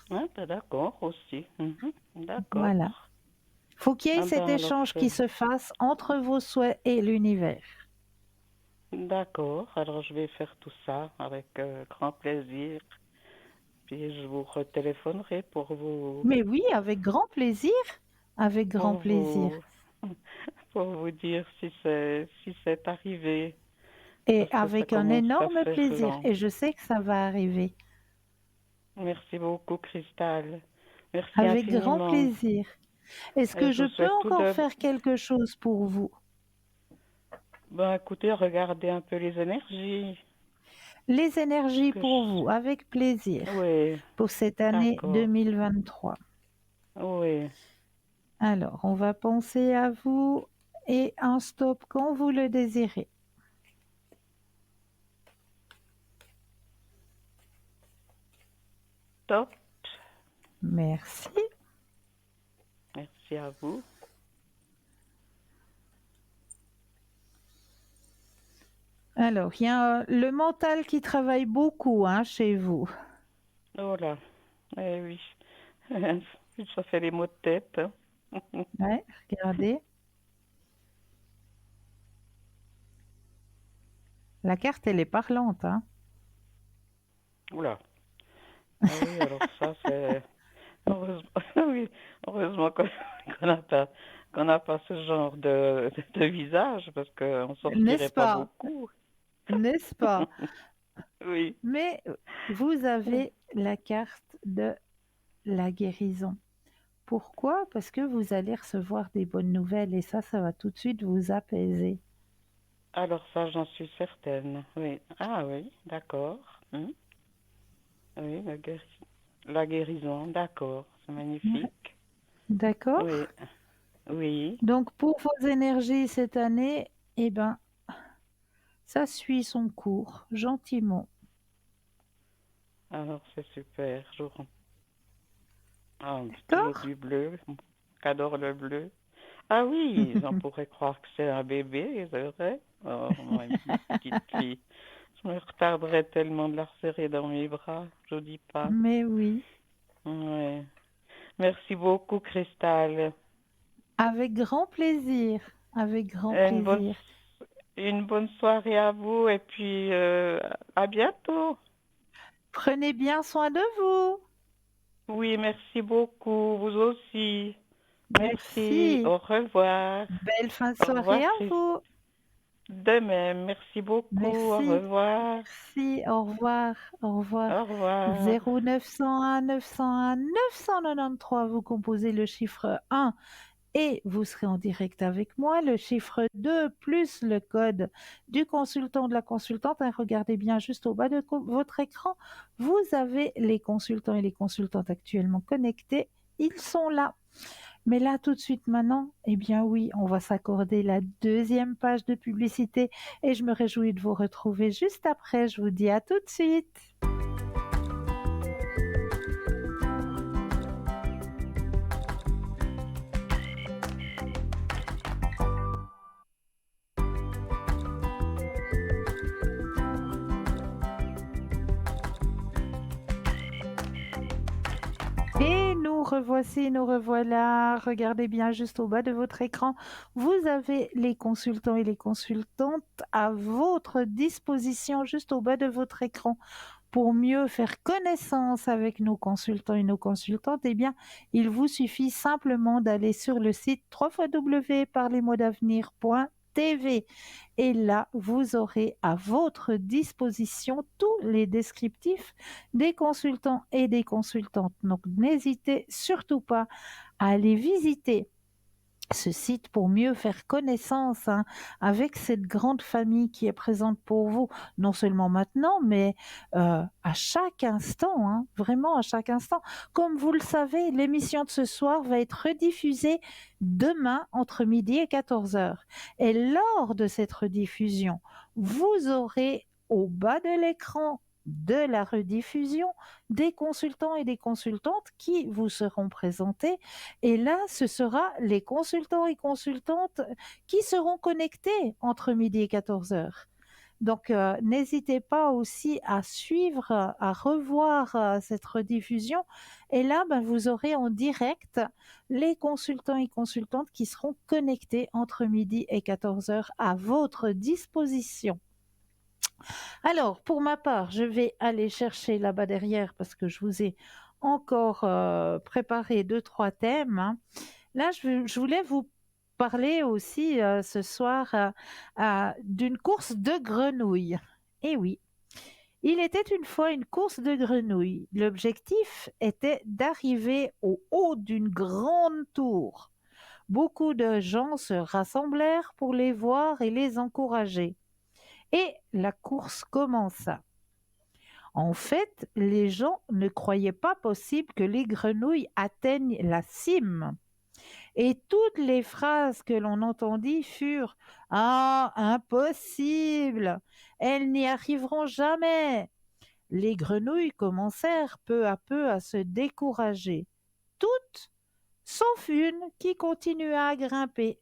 Ah, ben d'accord aussi. Mhm. D'accord. Voilà. Il faut qu'il y ait Ah cet ben alors échange qui se fasse entre vos souhaits et l'univers. d'accord, alors je vais faire tout ça avec grand plaisir. Puis je vous retéléphonerai Mais oui, avec grand plaisir. Avec grand pour plaisir. vous, pour vous dire si c'est arrivé, Et parce que ça avec un commence à énorme faire plaisir. long. Et je sais que ça va arriver. Merci beaucoup, Cristal. Merci Avec grand infiniment. plaisir. Est-ce Et que je je vous peux souhaite tout encore de... faire quelque chose pour vous? Ben écoutez, regardez un peu les énergies. Les énergies Que pour je... vous, avec plaisir, Oui, pour cette année d'accord. 2023. Oui, Alors, on va penser à vous et un stop quand vous le désirez. top. Merci. Merci à vous. Alors, il y a le mental qui travaille beaucoup chez vous. Oh là, eh oui. Ça fait les maux de tête. Hein. Ouais, regardez. La carte, elle est parlante. Oula. Ah oui, alors ça, c'est... Heureusement, oui, heureusement qu'on n'a pas ce genre de visage, parce qu'on ne sortirait N'est-ce pas pas? beaucoup. N'est-ce pas? Oui. Mais vous avez la carte de la guérison. Pourquoi? Parce que vous allez recevoir des bonnes nouvelles et ça va tout de suite vous apaiser. Alors ça, j'en suis certaine. Oui. Ah oui, d'accord. Oui, la guérison, d'accord. C'est Ouais. magnifique. D'accord? Oui, oui. Donc pour vos énergies cette année, eh ben, ça suit son cours, gentiment. Alors c'est super. Ah, toujours D'accord? du bleu. J'adore le bleu. Ah oui, on pourrait croire que c'est un bébé, c'est vrai. Oh, ma petite fille. Je me retarderais tellement de la serrer dans mes bras. Je vous dis pas. Mais oui, Ouais. Merci beaucoup, Cristal. avec grand plaisir, avec grand Une bonne, plaisir. une bonne soirée à vous et puis à bientôt. Prenez bien soin de vous. Oui, merci beaucoup. Vous aussi. Merci. Merci. Au revoir. Belle fin de Au revoir, soirée à Chris. vous. De même. Merci beaucoup. Au Merci. revoir. Merci. Au revoir. Au revoir. Au revoir. 0901 901 993, vous composez le chiffre 1 et vous serez en direct avec moi. Le chiffre 2 plus le code du consultant, de la consultante. Regardez bien juste au bas de votre écran. Vous avez les consultants et les consultantes actuellement connectés. Ils sont là. Mais là, tout de suite maintenant, eh bien oui, on va s'accorder la deuxième page de publicité et je me réjouis de vous retrouver juste après. Je vous dis à tout de suite. Et nous revoici, nous revoilà. Regardez bien juste au bas de votre écran. Vous avez les consultants et les consultantes à votre disposition juste au bas de votre écran. Pour mieux faire connaissance avec nos consultants et nos consultantes, eh bien, il vous suffit simplement d'aller sur le site www.parlez-moi-d'avenir.tv et là, vous aurez à votre disposition tous les descriptifs des consultants et des consultantes. Donc, n'hésitez surtout pas à aller visiter ce site pour mieux faire connaissance avec cette grande famille qui est présente pour vous, non seulement maintenant, mais à chaque instant, vraiment à chaque instant. Comme vous le savez, l'émission de ce soir va être rediffusée demain entre midi et 14 heures. Et lors de cette rediffusion, vous aurez au bas de l'écran de la rediffusion des consultants et des consultantes qui vous seront présentés et là, ce sera les consultants et consultantes qui seront connectés entre midi et 14 heures. Donc, n'hésitez pas aussi à suivre, à revoir cette rediffusion. Et là, vous aurez en direct les consultants et consultantes qui seront connectés entre midi et 14 heures à votre disposition. Alors, pour ma part, je vais aller chercher là-bas derrière parce que je vous ai encore préparé 2-3 thèmes. Là, je voulais vous parler aussi ce soir d'une course de grenouilles. Eh oui, il était une fois une course de grenouilles. L'objectif était d'arriver au haut d'une grande tour. Beaucoup de gens se rassemblèrent pour les voir et les encourager. Et la course commença. En fait, les gens ne croyaient pas possible que les grenouilles atteignent la cime. Et toutes les phrases que l'on entendit furent « Ah, impossible! Elles n'y arriveront jamais !» Les grenouilles commencèrent peu à peu à se décourager. Toutes, sauf une qui continua à grimper.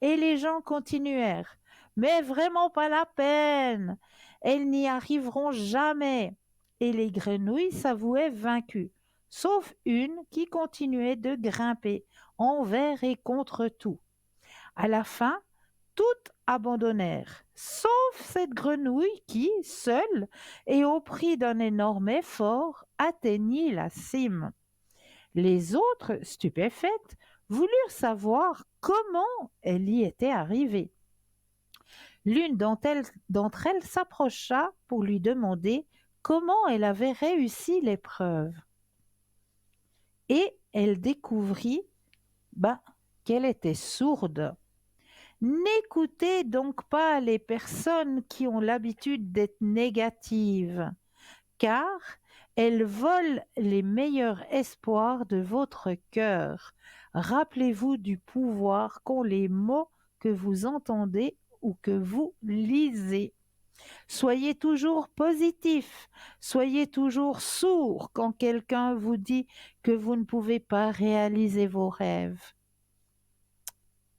Et les gens continuèrent. Mais vraiment pas la peine. Elles n'y arriveront jamais. Et les grenouilles s'avouaient vaincues, sauf une qui continuait de grimper, envers et contre tout. À la fin, toutes abandonnèrent, sauf cette grenouille qui, seule et au prix d'un énorme effort, atteignit la cime. Les autres, stupéfaites, voulurent savoir comment elle y était arrivée. L'une d'entre elles s'approcha pour lui demander comment elle avait réussi l'épreuve. Et elle découvrit qu'elle était sourde. N'écoutez donc pas les personnes qui ont l'habitude d'être négatives, car elles volent les meilleurs espoirs de votre cœur. Rappelez-vous du pouvoir qu'ont les mots que vous entendez ou que vous lisez. Soyez toujours positif, soyez toujours sourd quand quelqu'un vous dit que vous ne pouvez pas réaliser vos rêves.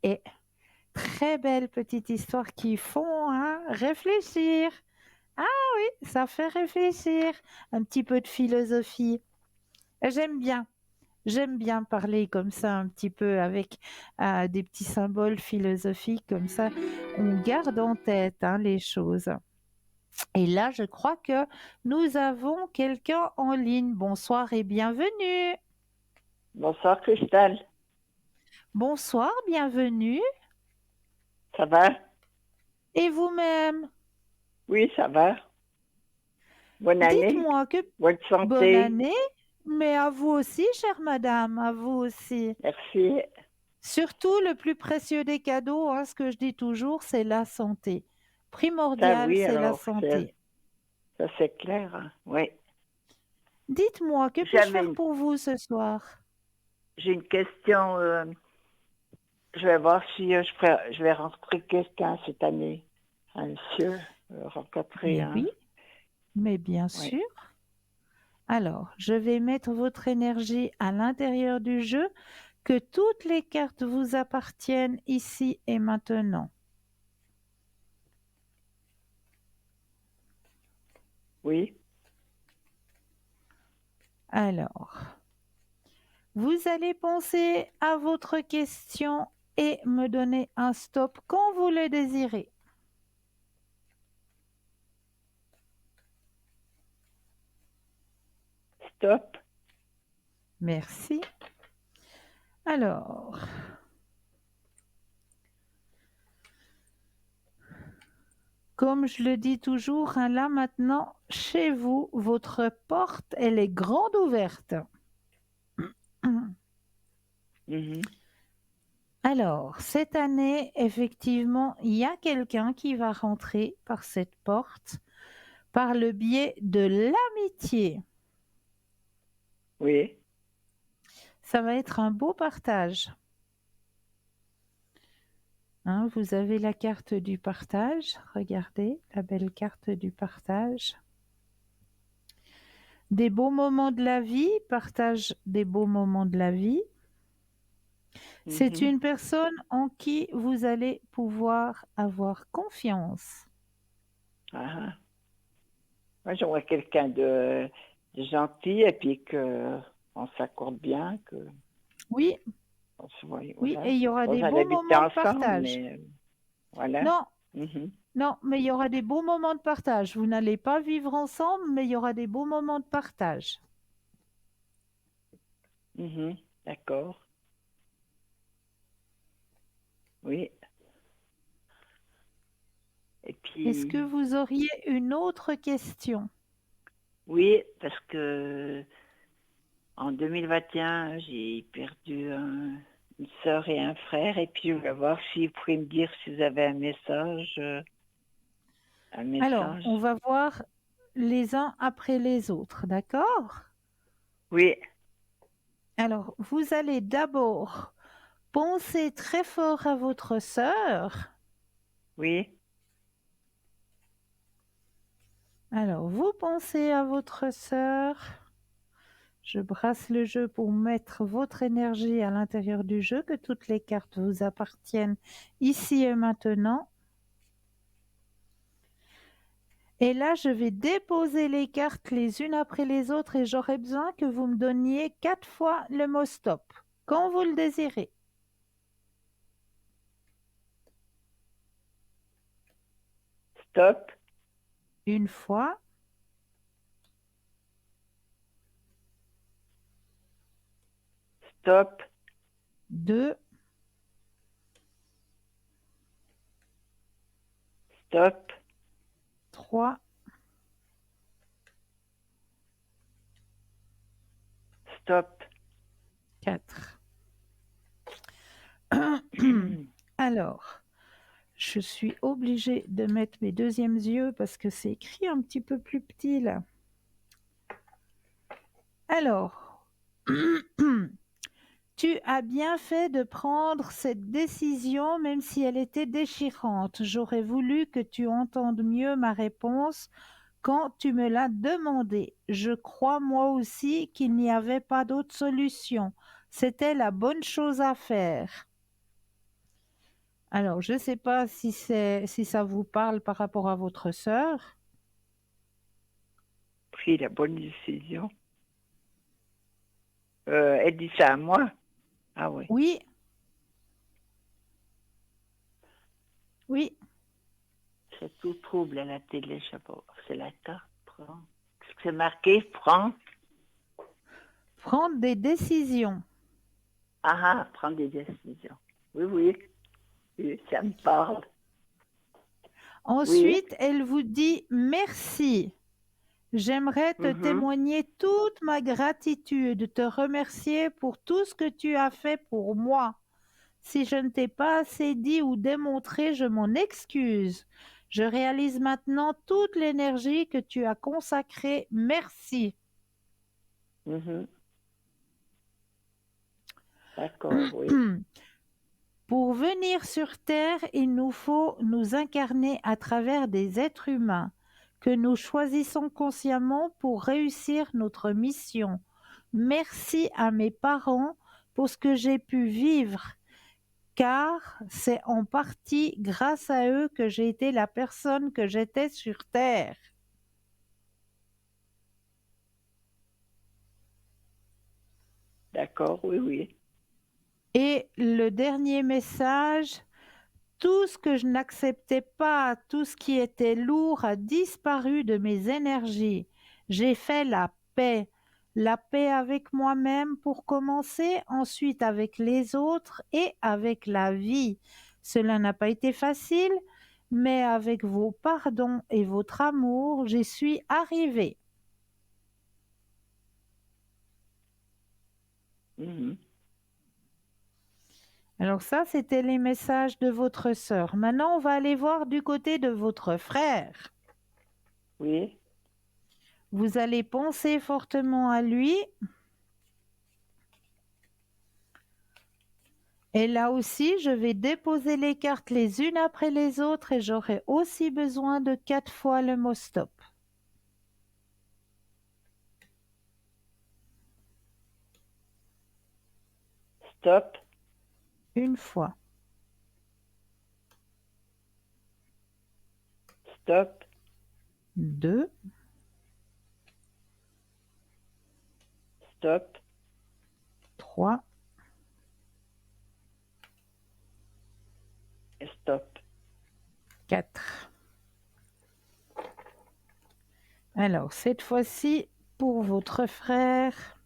Et très belle petite histoire qui font réfléchir. Ah oui, ça fait réfléchir. Un petit peu de philosophie. J'aime bien parler comme ça un petit peu avec des petits symboles philosophiques comme ça. On garde en tête les choses. Et là, je crois que nous avons quelqu'un en ligne. Bonsoir et bienvenue. Bonsoir Christelle. Bonsoir, bienvenue. Ça va? Et vous-même? Oui, ça va. Bonne année. Dites-moi que... Bonne santé. Bonne année, mais à vous aussi, chère madame, à vous aussi. Merci. Surtout, le plus précieux des cadeaux, ce que je dis toujours, c'est la santé. Primordial, c'est la santé. Ça, c'est clair, oui. Dites-moi, que puis-je faire pour vous ce soir? j'ai une question. Je vais voir si je vais rencontrer quelqu'un cette année. Un monsieur, rencontrer Mais un. oui, mais bien Oui. sûr. Alors, je vais mettre votre énergie à l'intérieur du jeu, que toutes les cartes vous appartiennent ici et maintenant. Oui. Alors, vous allez penser à votre question et me donner un stop quand vous le désirez. Stop. Merci. Alors, comme je le dis toujours, hein, là maintenant, chez vous, votre porte, elle est grande ouverte. Mhm. Alors, cette année, effectivement, il y a quelqu'un qui va rentrer par cette porte par le biais de l'amitié. Oui. Ça va être un beau partage. Hein, vous avez la carte du partage. Regardez la belle carte du partage. Des beaux moments de la vie, partage des beaux moments de la vie. C'est Mhm. une personne en qui vous allez pouvoir avoir confiance. Ah, ah. Moi, j'aimerais quelqu'un de gentil et puis on s'accorde bien, que Oui, on se voit, oui, voilà. et il y aura On des va beaux habiter moments de ensemble, partage. mais voilà. Non, Mhm. non, mais il y aura des beaux moments de partage. Vous n'allez pas vivre ensemble, mais il y aura des beaux moments de partage. Mhm. D'accord. Oui. Et Est-ce que puis, vous auriez une autre question? oui, parce que en 2021, j'ai perdu une sœur et un frère, et puis je voulais voir si vous pourriez me dire si vous avez un message. Alors, on va voir les uns après les autres, d'accord? Oui, Alors, vous allez d'abord penser très fort à votre sœur. oui, Alors, vous pensez à votre sœur. Je brasse le jeu pour mettre votre énergie à l'intérieur du jeu, que toutes les cartes vous appartiennent ici et maintenant. Et là, je vais déposer les cartes les unes après les autres et j'aurai besoin que vous me donniez 4 fois le mot stop, quand vous le désirez. stop, Une fois, stop, 2, stop, 3, stop. 4. Alors, je suis obligée de mettre mes deuxièmes yeux parce que c'est écrit un petit peu plus petit là. Alors, tu as bien fait de prendre cette décision, même si elle était déchirante. J'aurais voulu que tu entendes mieux ma réponse quand tu me l'as demandé. Je crois moi aussi qu'il n'y avait pas d'autre solution. C'était la bonne chose à faire. Alors, je ne sais pas si ça vous parle par rapport à votre sœur. Pris la bonne décision. Elle dit ça à moi. Ah oui. Oui. Oui. C'est tout trouble à la télé, je sais pas. C'est la carte. Prends. Qu'est-ce que c'est marqué? Prends. Prendre des décisions. Ah, prendre des décisions. Oui, oui. Oui, ça me parle. Ensuite, elle vous dit merci. J'aimerais te Mhm. témoigner toute ma gratitude, te remercier pour tout ce que tu as fait pour moi. Si je ne t'ai pas assez dit ou démontré, je m'en excuse. Je réalise maintenant toute l'énergie que tu as consacrée. Merci. Mhm. D'accord, oui. Pour venir sur Terre, il nous faut nous incarner à travers des êtres humains que nous choisissons consciemment pour réussir notre mission. Merci à mes parents pour ce que j'ai pu vivre, car c'est en partie grâce à eux que j'ai été la personne que j'étais sur Terre. D'accord, oui, oui. Et le dernier message, tout ce que je n'acceptais pas, tout ce qui était lourd a disparu de mes énergies. J'ai fait la paix avec moi-même pour commencer, ensuite avec les autres et avec la vie. Cela n'a pas été facile, mais avec vos pardons et votre amour, j'y suis arrivée. Mhm. Alors ça, c'était les messages de votre sœur. Maintenant, on va aller voir du côté de votre frère. Oui, Vous allez penser fortement à lui. Et là aussi, je vais déposer les cartes les unes après les autres et j'aurai aussi besoin de 4 fois le mot stop. stop, Une fois, stop, 2, stop, 3, et stop. 4. Alors, cette fois-ci, pour votre frère.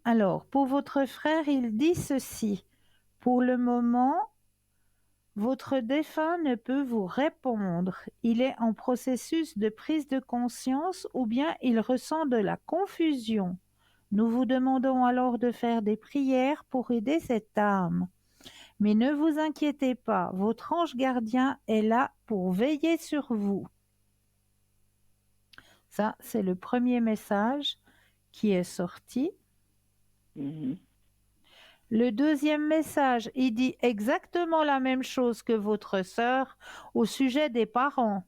Alors, pour votre frère, il dit ceci. Pour le moment, votre défunt ne peut vous répondre. Il est en processus de prise de conscience ou bien il ressent de la confusion. Nous vous demandons alors de faire des prières pour aider cette âme. Mais ne vous inquiétez pas, votre ange gardien est là pour veiller sur vous. Ça, c'est le premier message qui est sorti. Mhm. Le deuxième message, il dit exactement la même chose que votre sœur au sujet des parents.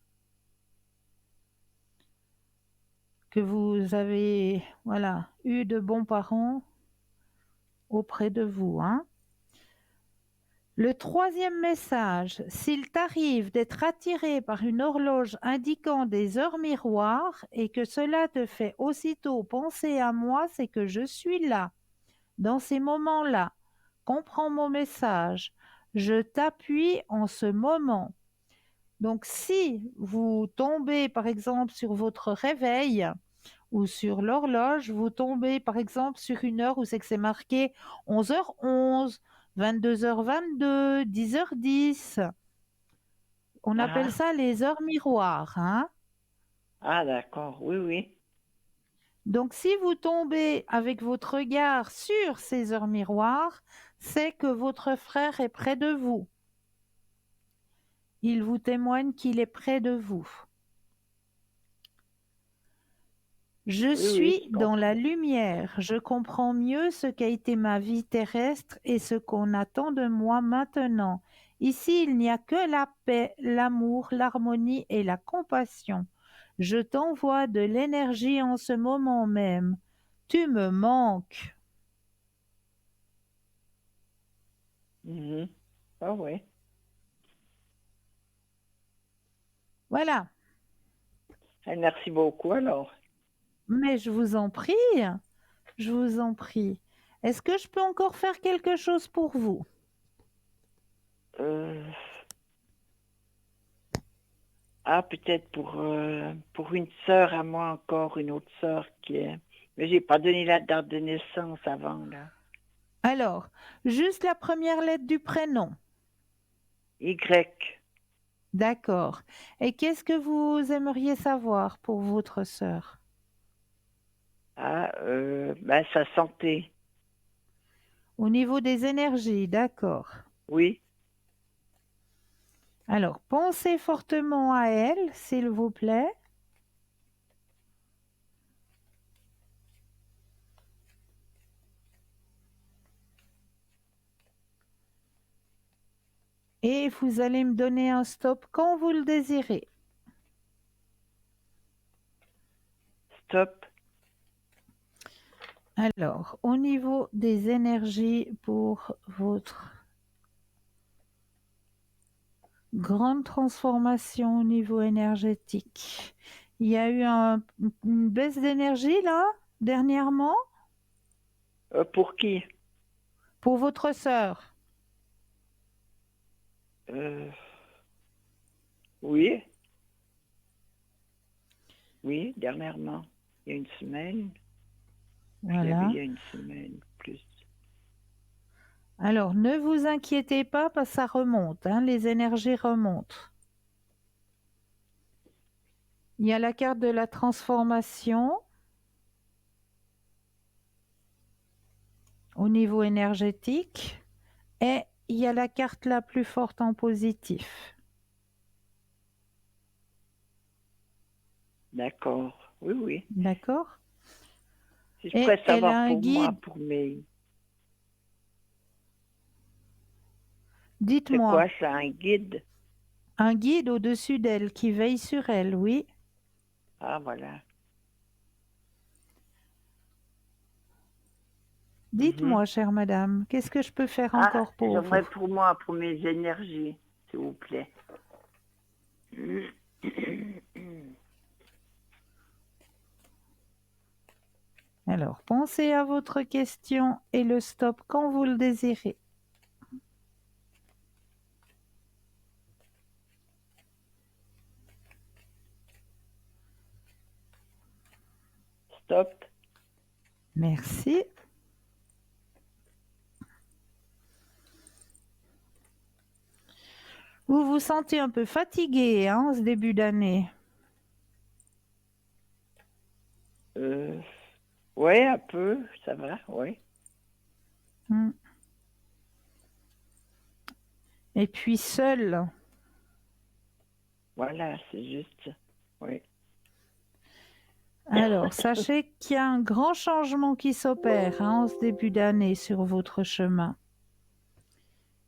Que vous avez eu de bons parents auprès de vous. Hein. Le troisième message, s'il t'arrive d'être attiré par une horloge indiquant des heures miroirs et que cela te fait aussitôt penser à moi, c'est que je suis là. Dans ces moments-là, comprends mon message. Je t'appuie en ce moment. Donc, si vous tombez, par exemple, sur votre réveil ou sur l'horloge, vous tombez, par exemple, sur une heure où c'est marqué 11h11, 22h22, 10h10. On appelle ça les heures miroirs. Hein? Ah, d'accord, oui, oui. Donc, si vous tombez avec votre regard sur ces heures miroirs, c'est que votre frère est près de vous. Il vous témoigne qu'il est près de vous. Je suis dans la lumière, je comprends mieux ce qu'a été ma vie terrestre et ce qu'on attend de moi maintenant. Ici, il n'y a que la paix, l'amour, l'harmonie et la compassion. Je t'envoie de l'énergie en ce moment même. Tu me manques. Mhm. Ah oui. Voilà. Merci beaucoup alors. Mais je vous en prie, je vous en prie. Est-ce que je peux encore faire quelque chose pour vous? Ah, peut-être pour une sœur à moi encore, une autre sœur qui est... Mais j'ai pas donné la date de naissance avant, là. Alors, juste la première lettre du prénom. Y. D'accord. Et qu'est-ce que vous aimeriez savoir pour votre sœur? Ah, sa santé. Au niveau des énergies, d'accord. Oui. Alors, pensez fortement à elle, s'il vous plaît. Et vous allez me donner un stop quand vous le désirez. Stop. Alors, au niveau des énergies pour votre grande transformation au niveau énergétique, il y a eu une baisse d'énergie là, dernièrement, Pour qui? pour votre sœur. Oui. Oui, dernièrement. Il y a une semaine. Je l'ai vu Voilà. il y a une semaine, plus. Alors, ne vous inquiétez pas parce que ça remonte, hein, les énergies remontent. Il y a la carte de la transformation au niveau énergétique et il y a la carte la plus forte en positif. D'accord. Oui, oui. D'accord? Si je Et pourrais elle a savoir un pour moi, guide. pour mes... C'est Dites-moi, quoi ça, un guide? un guide au-dessus d'elle qui veille sur elle, oui. Ah, voilà. Dites-moi, chère madame, qu'est-ce que je peux faire Ah, encore pour vous? j'aimerais pour moi, pour mes énergies, s'il vous plaît. Alors, pensez à votre question et le stop quand vous le désirez. Stop. Merci. Vous vous sentez un peu fatigué, hein, en ce début d'année? Oui, un peu, ça va, oui. Et puis seul. Voilà, c'est juste, oui. Alors, sachez qu'il y a un grand changement qui s'opère, hein, en ce début d'année sur votre chemin.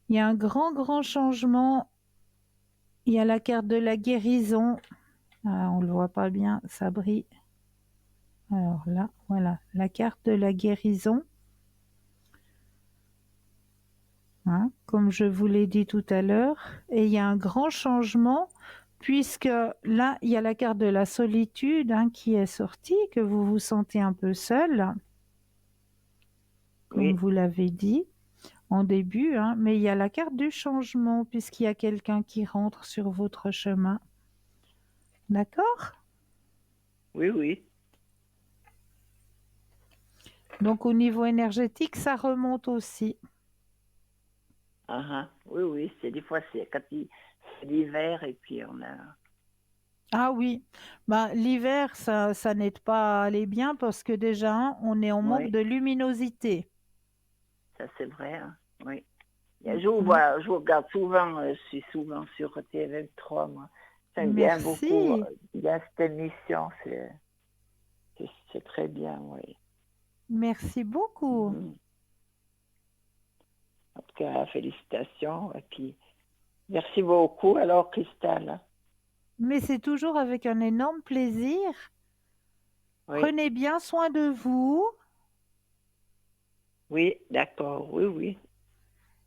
Il y a un grand changement. Il y a la carte de la guérison. Ah, on ne le voit pas bien, ça brille. Alors là, voilà, la carte de la guérison. Hein, comme je vous l'ai dit tout à l'heure. Et il y a un grand changement puisque là, il y a la carte de la solitude, hein, qui est sortie, que vous vous sentez un peu seul, comme Oui. vous l'avez dit en début, hein, mais il y a la carte du changement puisqu'il y a quelqu'un qui rentre sur votre chemin. D'accord? Oui, oui. Donc au niveau énergétique, ça remonte aussi. Ah, ah. Oui, oui, c'est des fois, c'est quand c'est l'hiver et puis on a... Ah oui, bah, l'hiver, ça n'aide pas à aller bien parce que déjà, hein, on est en manque Oui, de luminosité. ça c'est vrai, hein. Oui. Je regarde souvent, je suis souvent sur TV3, moi. J'aime bien beaucoup, Merci, bien cette émission, c'est très bien, oui. merci beaucoup. Mhm. En tout cas, félicitations. Et puis, merci beaucoup, alors, Christelle. Mais c'est toujours avec un énorme plaisir. Oui, Prenez bien soin de vous. oui, d'accord, oui, oui.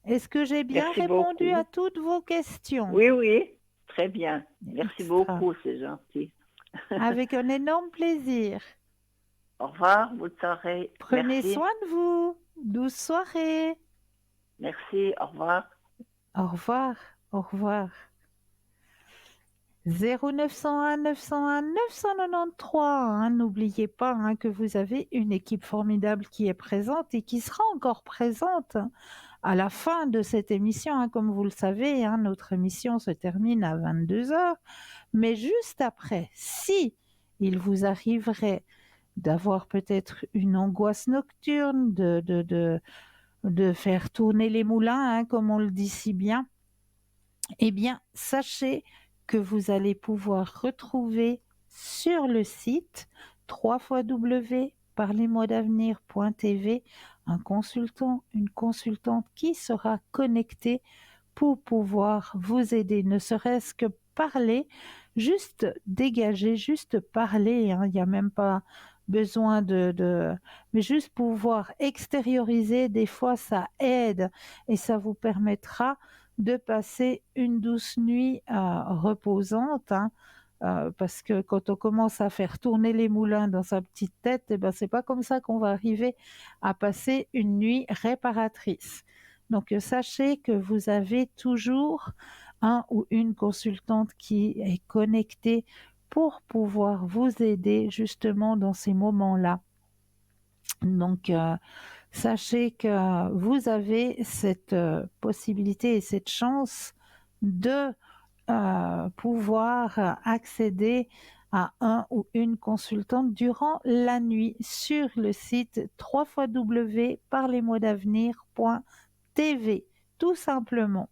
Est-ce que j'ai bien Merci répondu à beaucoup. toutes vos questions? Oui, oui, très bien. Merci Extra. beaucoup, c'est gentil. Avec un énorme plaisir. Au revoir, bonne soirée. Prenez Merci, soin de vous. Douce soirée. merci, au revoir. Au revoir. Au revoir. 0901 901 993. Hein, n'oubliez pas, hein, que vous avez une équipe formidable qui est présente et qui sera encore présente, hein, à la fin de cette émission. Hein, comme vous le savez, hein, notre émission se termine à 22 heures. Mais juste après, si il vous arriverait d'avoir peut-être une angoisse nocturne, de faire tourner les moulins, hein, comme on le dit si bien, eh bien, sachez que vous allez pouvoir retrouver sur le site www.parlez-moi-d'avenir.tv un consultant, une consultante qui sera connectée pour pouvoir vous aider, ne serait-ce que parler, juste dégager, juste parler, hein. Il n'y a même pas besoin mais juste pouvoir extérioriser, des fois ça aide et ça vous permettra de passer une douce nuit reposante, hein. Parce que quand on commence à faire tourner les moulins dans sa petite tête, eh ben, c'est pas comme ça qu'on va arriver à passer une nuit réparatrice. Donc, sachez que vous avez toujours un ou une consultante qui est connectée pour pouvoir vous aider justement dans ces moments-là. Donc, sachez que vous avez cette possibilité et cette chance de pouvoir accéder à un ou une consultante durant la nuit sur le site www.parlezmoi-d'avenir.tv, tout simplement.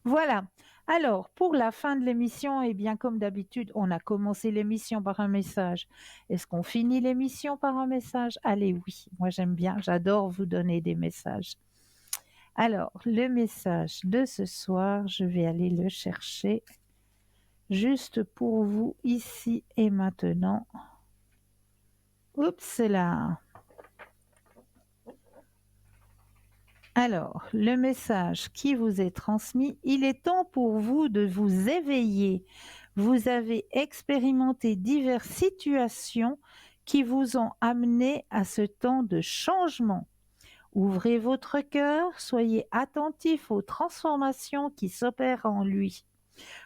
Voilà. Alors, pour la fin de l'émission, eh bien, comme d'habitude, on a commencé l'émission par un message. Est-ce qu'on finit l'émission par un message? Allez, oui. Moi, j'aime bien. J'adore vous donner des messages. Alors, le message de ce soir, je vais aller le chercher juste pour vous ici et maintenant. Oups là. Alors, le message qui vous est transmis, il est temps pour vous de vous éveiller. Vous avez expérimenté diverses situations qui vous ont amené à ce temps de changement. Ouvrez votre cœur, soyez attentif aux transformations qui s'opèrent en lui.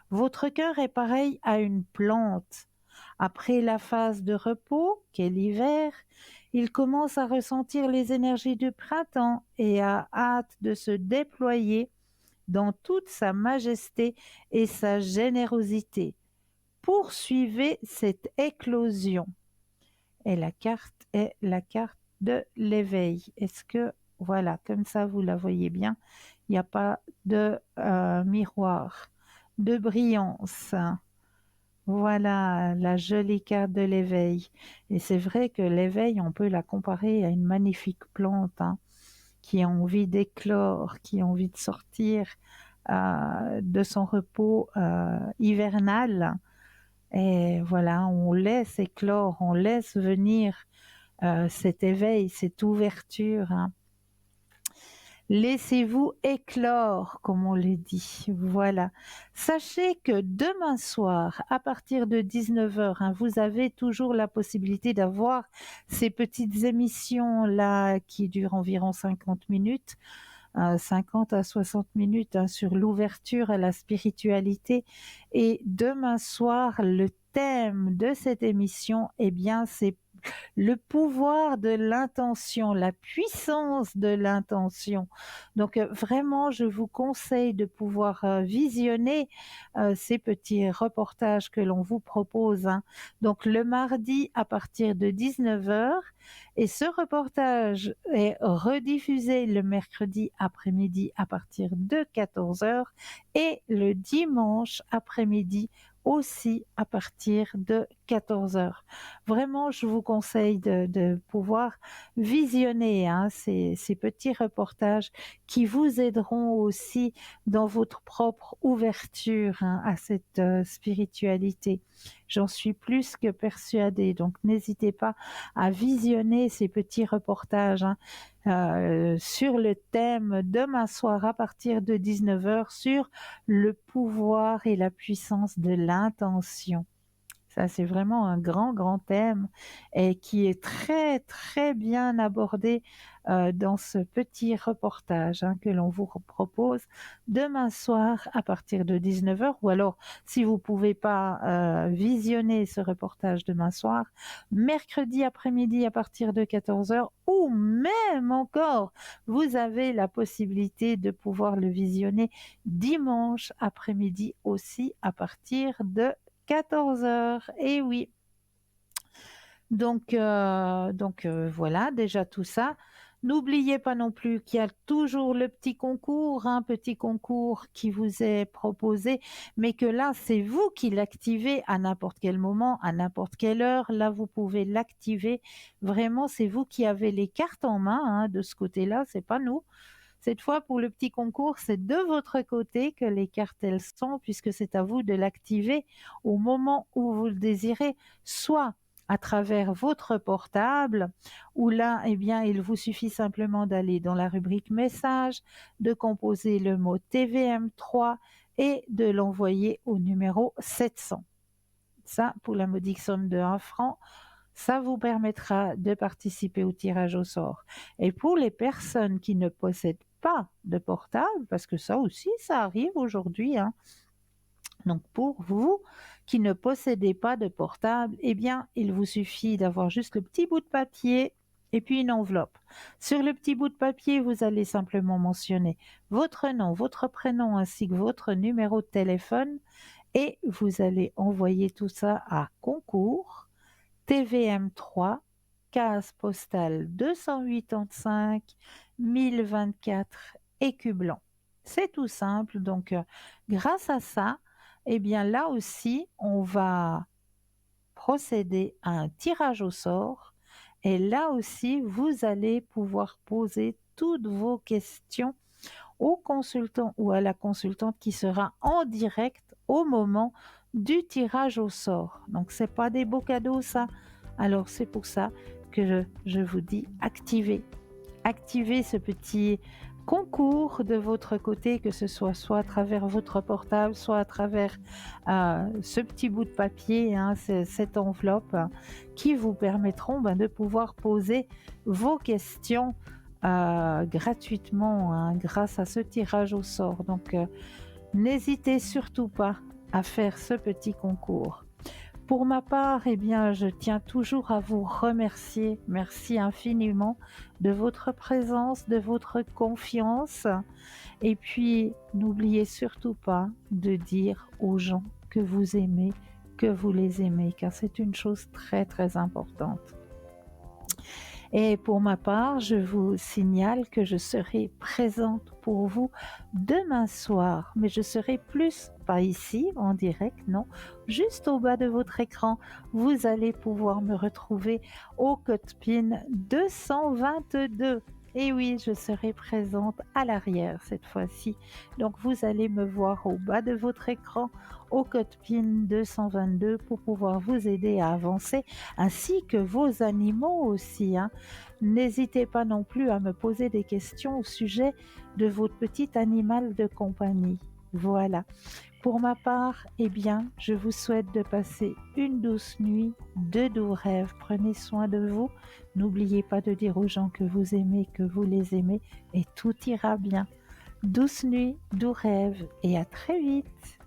Votre cœur est pareil à une plante. Après la phase de repos, qu'est l'hiver, il commence à ressentir les énergies du printemps et a hâte de se déployer dans toute sa majesté et sa générosité. Poursuivez cette éclosion. Et la carte est la carte de l'éveil. Est-ce que, voilà, comme ça vous la voyez bien, il n'y a pas de miroir, de brillance. Voilà la jolie carte de l'éveil. Et c'est vrai que l'éveil, on peut la comparer à une magnifique plante, hein, qui a envie d'éclore, qui a envie de sortir de son repos hivernal. Et voilà, on laisse éclore, on laisse venir cet éveil, cette ouverture, hein. Laissez-vous éclore, comme on le dit. Voilà. Sachez que demain soir, à partir de 19h, hein, vous avez toujours la possibilité d'avoir ces petites émissions-là qui durent environ 50 minutes. 50 à 60 minutes, hein, sur l'ouverture à la spiritualité. Et demain soir, le thème de cette émission, eh bien, c'est le pouvoir de l'intention, la puissance de l'intention. Donc vraiment, je vous conseille de pouvoir visionner ces petits reportages que l'on vous propose, hein. Donc le mardi à partir de 19h, et ce reportage est rediffusé le mercredi après-midi à partir de 14h et le dimanche après-midi aussi à partir de 14h. Vraiment, je vous conseille de pouvoir visionner, hein, ces petits reportages qui vous aideront aussi dans votre propre ouverture, hein, à cette spiritualité. J'en suis plus que persuadée. Donc, n'hésitez pas à visionner ces petits reportages, hein, sur le thème demain soir à partir de 19h sur le pouvoir et la puissance de l'intention. Ça, c'est vraiment un grand, grand thème et qui est très, très bien abordé dans ce petit reportage, hein, que l'on vous propose demain soir à partir de 19h. Ou alors, si vous ne pouvez pas visionner ce reportage demain soir, mercredi après-midi à partir de 14h, ou même encore, vous avez la possibilité de pouvoir le visionner dimanche après-midi aussi à partir de 14h. Et oui. Donc voilà, déjà tout ça. N'oubliez pas non plus qu'il y a toujours le petit concours, un petit concours qui vous est proposé, mais que là, c'est vous qui l'activez à n'importe quel moment, à n'importe quelle heure. Là, vous pouvez l'activer. Vraiment, c'est vous qui avez les cartes en main, hein, de ce côté-là, c'est pas nous. Cette fois, pour le petit concours, c'est de votre côté que les cartes elles sont, puisque c'est à vous de l'activer au moment où vous le désirez, soit à travers votre portable, où là, eh bien, il vous suffit simplement d'aller dans la rubrique message, de composer le mot TVM3 et de l'envoyer au numéro 700. Ça, pour la modique somme de 1 franc, ça vous permettra de participer au tirage au sort. Et pour les personnes qui ne possèdent pas de portable, parce que ça aussi, ça arrive aujourd'hui, hein. Donc pour vous qui ne possédez pas de portable, eh bien, il vous suffit d'avoir juste le petit bout de papier et puis une enveloppe. Sur le petit bout de papier, vous allez simplement mentionner votre nom, votre prénom ainsi que votre numéro de téléphone et vous allez envoyer tout ça à concours TVM3, case postale 285 1024 Écublanc. C'est tout simple, donc grâce à ça, eh bien là aussi, on va procéder à un tirage au sort et là aussi, vous allez pouvoir poser toutes vos questions au consultant ou à la consultante qui sera en direct au moment du tirage au sort. Donc, c'est pas des beaux cadeaux, ça. Alors, c'est pour ça que je vous dis activez. Activez ce petit concours de votre côté, que ce soit à travers votre portable, soit à travers ce petit bout de papier, hein, cette enveloppe, qui vous permettront de pouvoir poser vos questions gratuitement, hein, grâce à ce tirage au sort. Donc, n'hésitez surtout pas à faire ce petit concours. Pour ma part, eh bien, je tiens toujours à vous remercier. Merci infiniment de votre présence, de votre confiance. Et puis, n'oubliez surtout pas de dire aux gens que vous aimez, que vous les aimez, car c'est une chose très, très importante. Et pour ma part, je vous signale que je serai présente pour vous demain soir, mais je serai plus, pas ici en direct, non, juste au bas de votre écran. Vous allez pouvoir me retrouver au code PIN 222. Et oui, je serai présente à l'arrière cette fois-ci. Donc vous allez me voir au bas de votre écran au code PIN 222 pour pouvoir vous aider à avancer, ainsi que vos animaux aussi, hein. N'hésitez pas non plus à me poser des questions au sujet de votre petit animal de compagnie. Voilà. Pour ma part, eh bien, je vous souhaite de passer une douce nuit, de doux rêves. Prenez soin de vous. N'oubliez pas de dire aux gens que vous aimez, que vous les aimez, et tout ira bien. Douce nuit, doux rêves, et à très vite.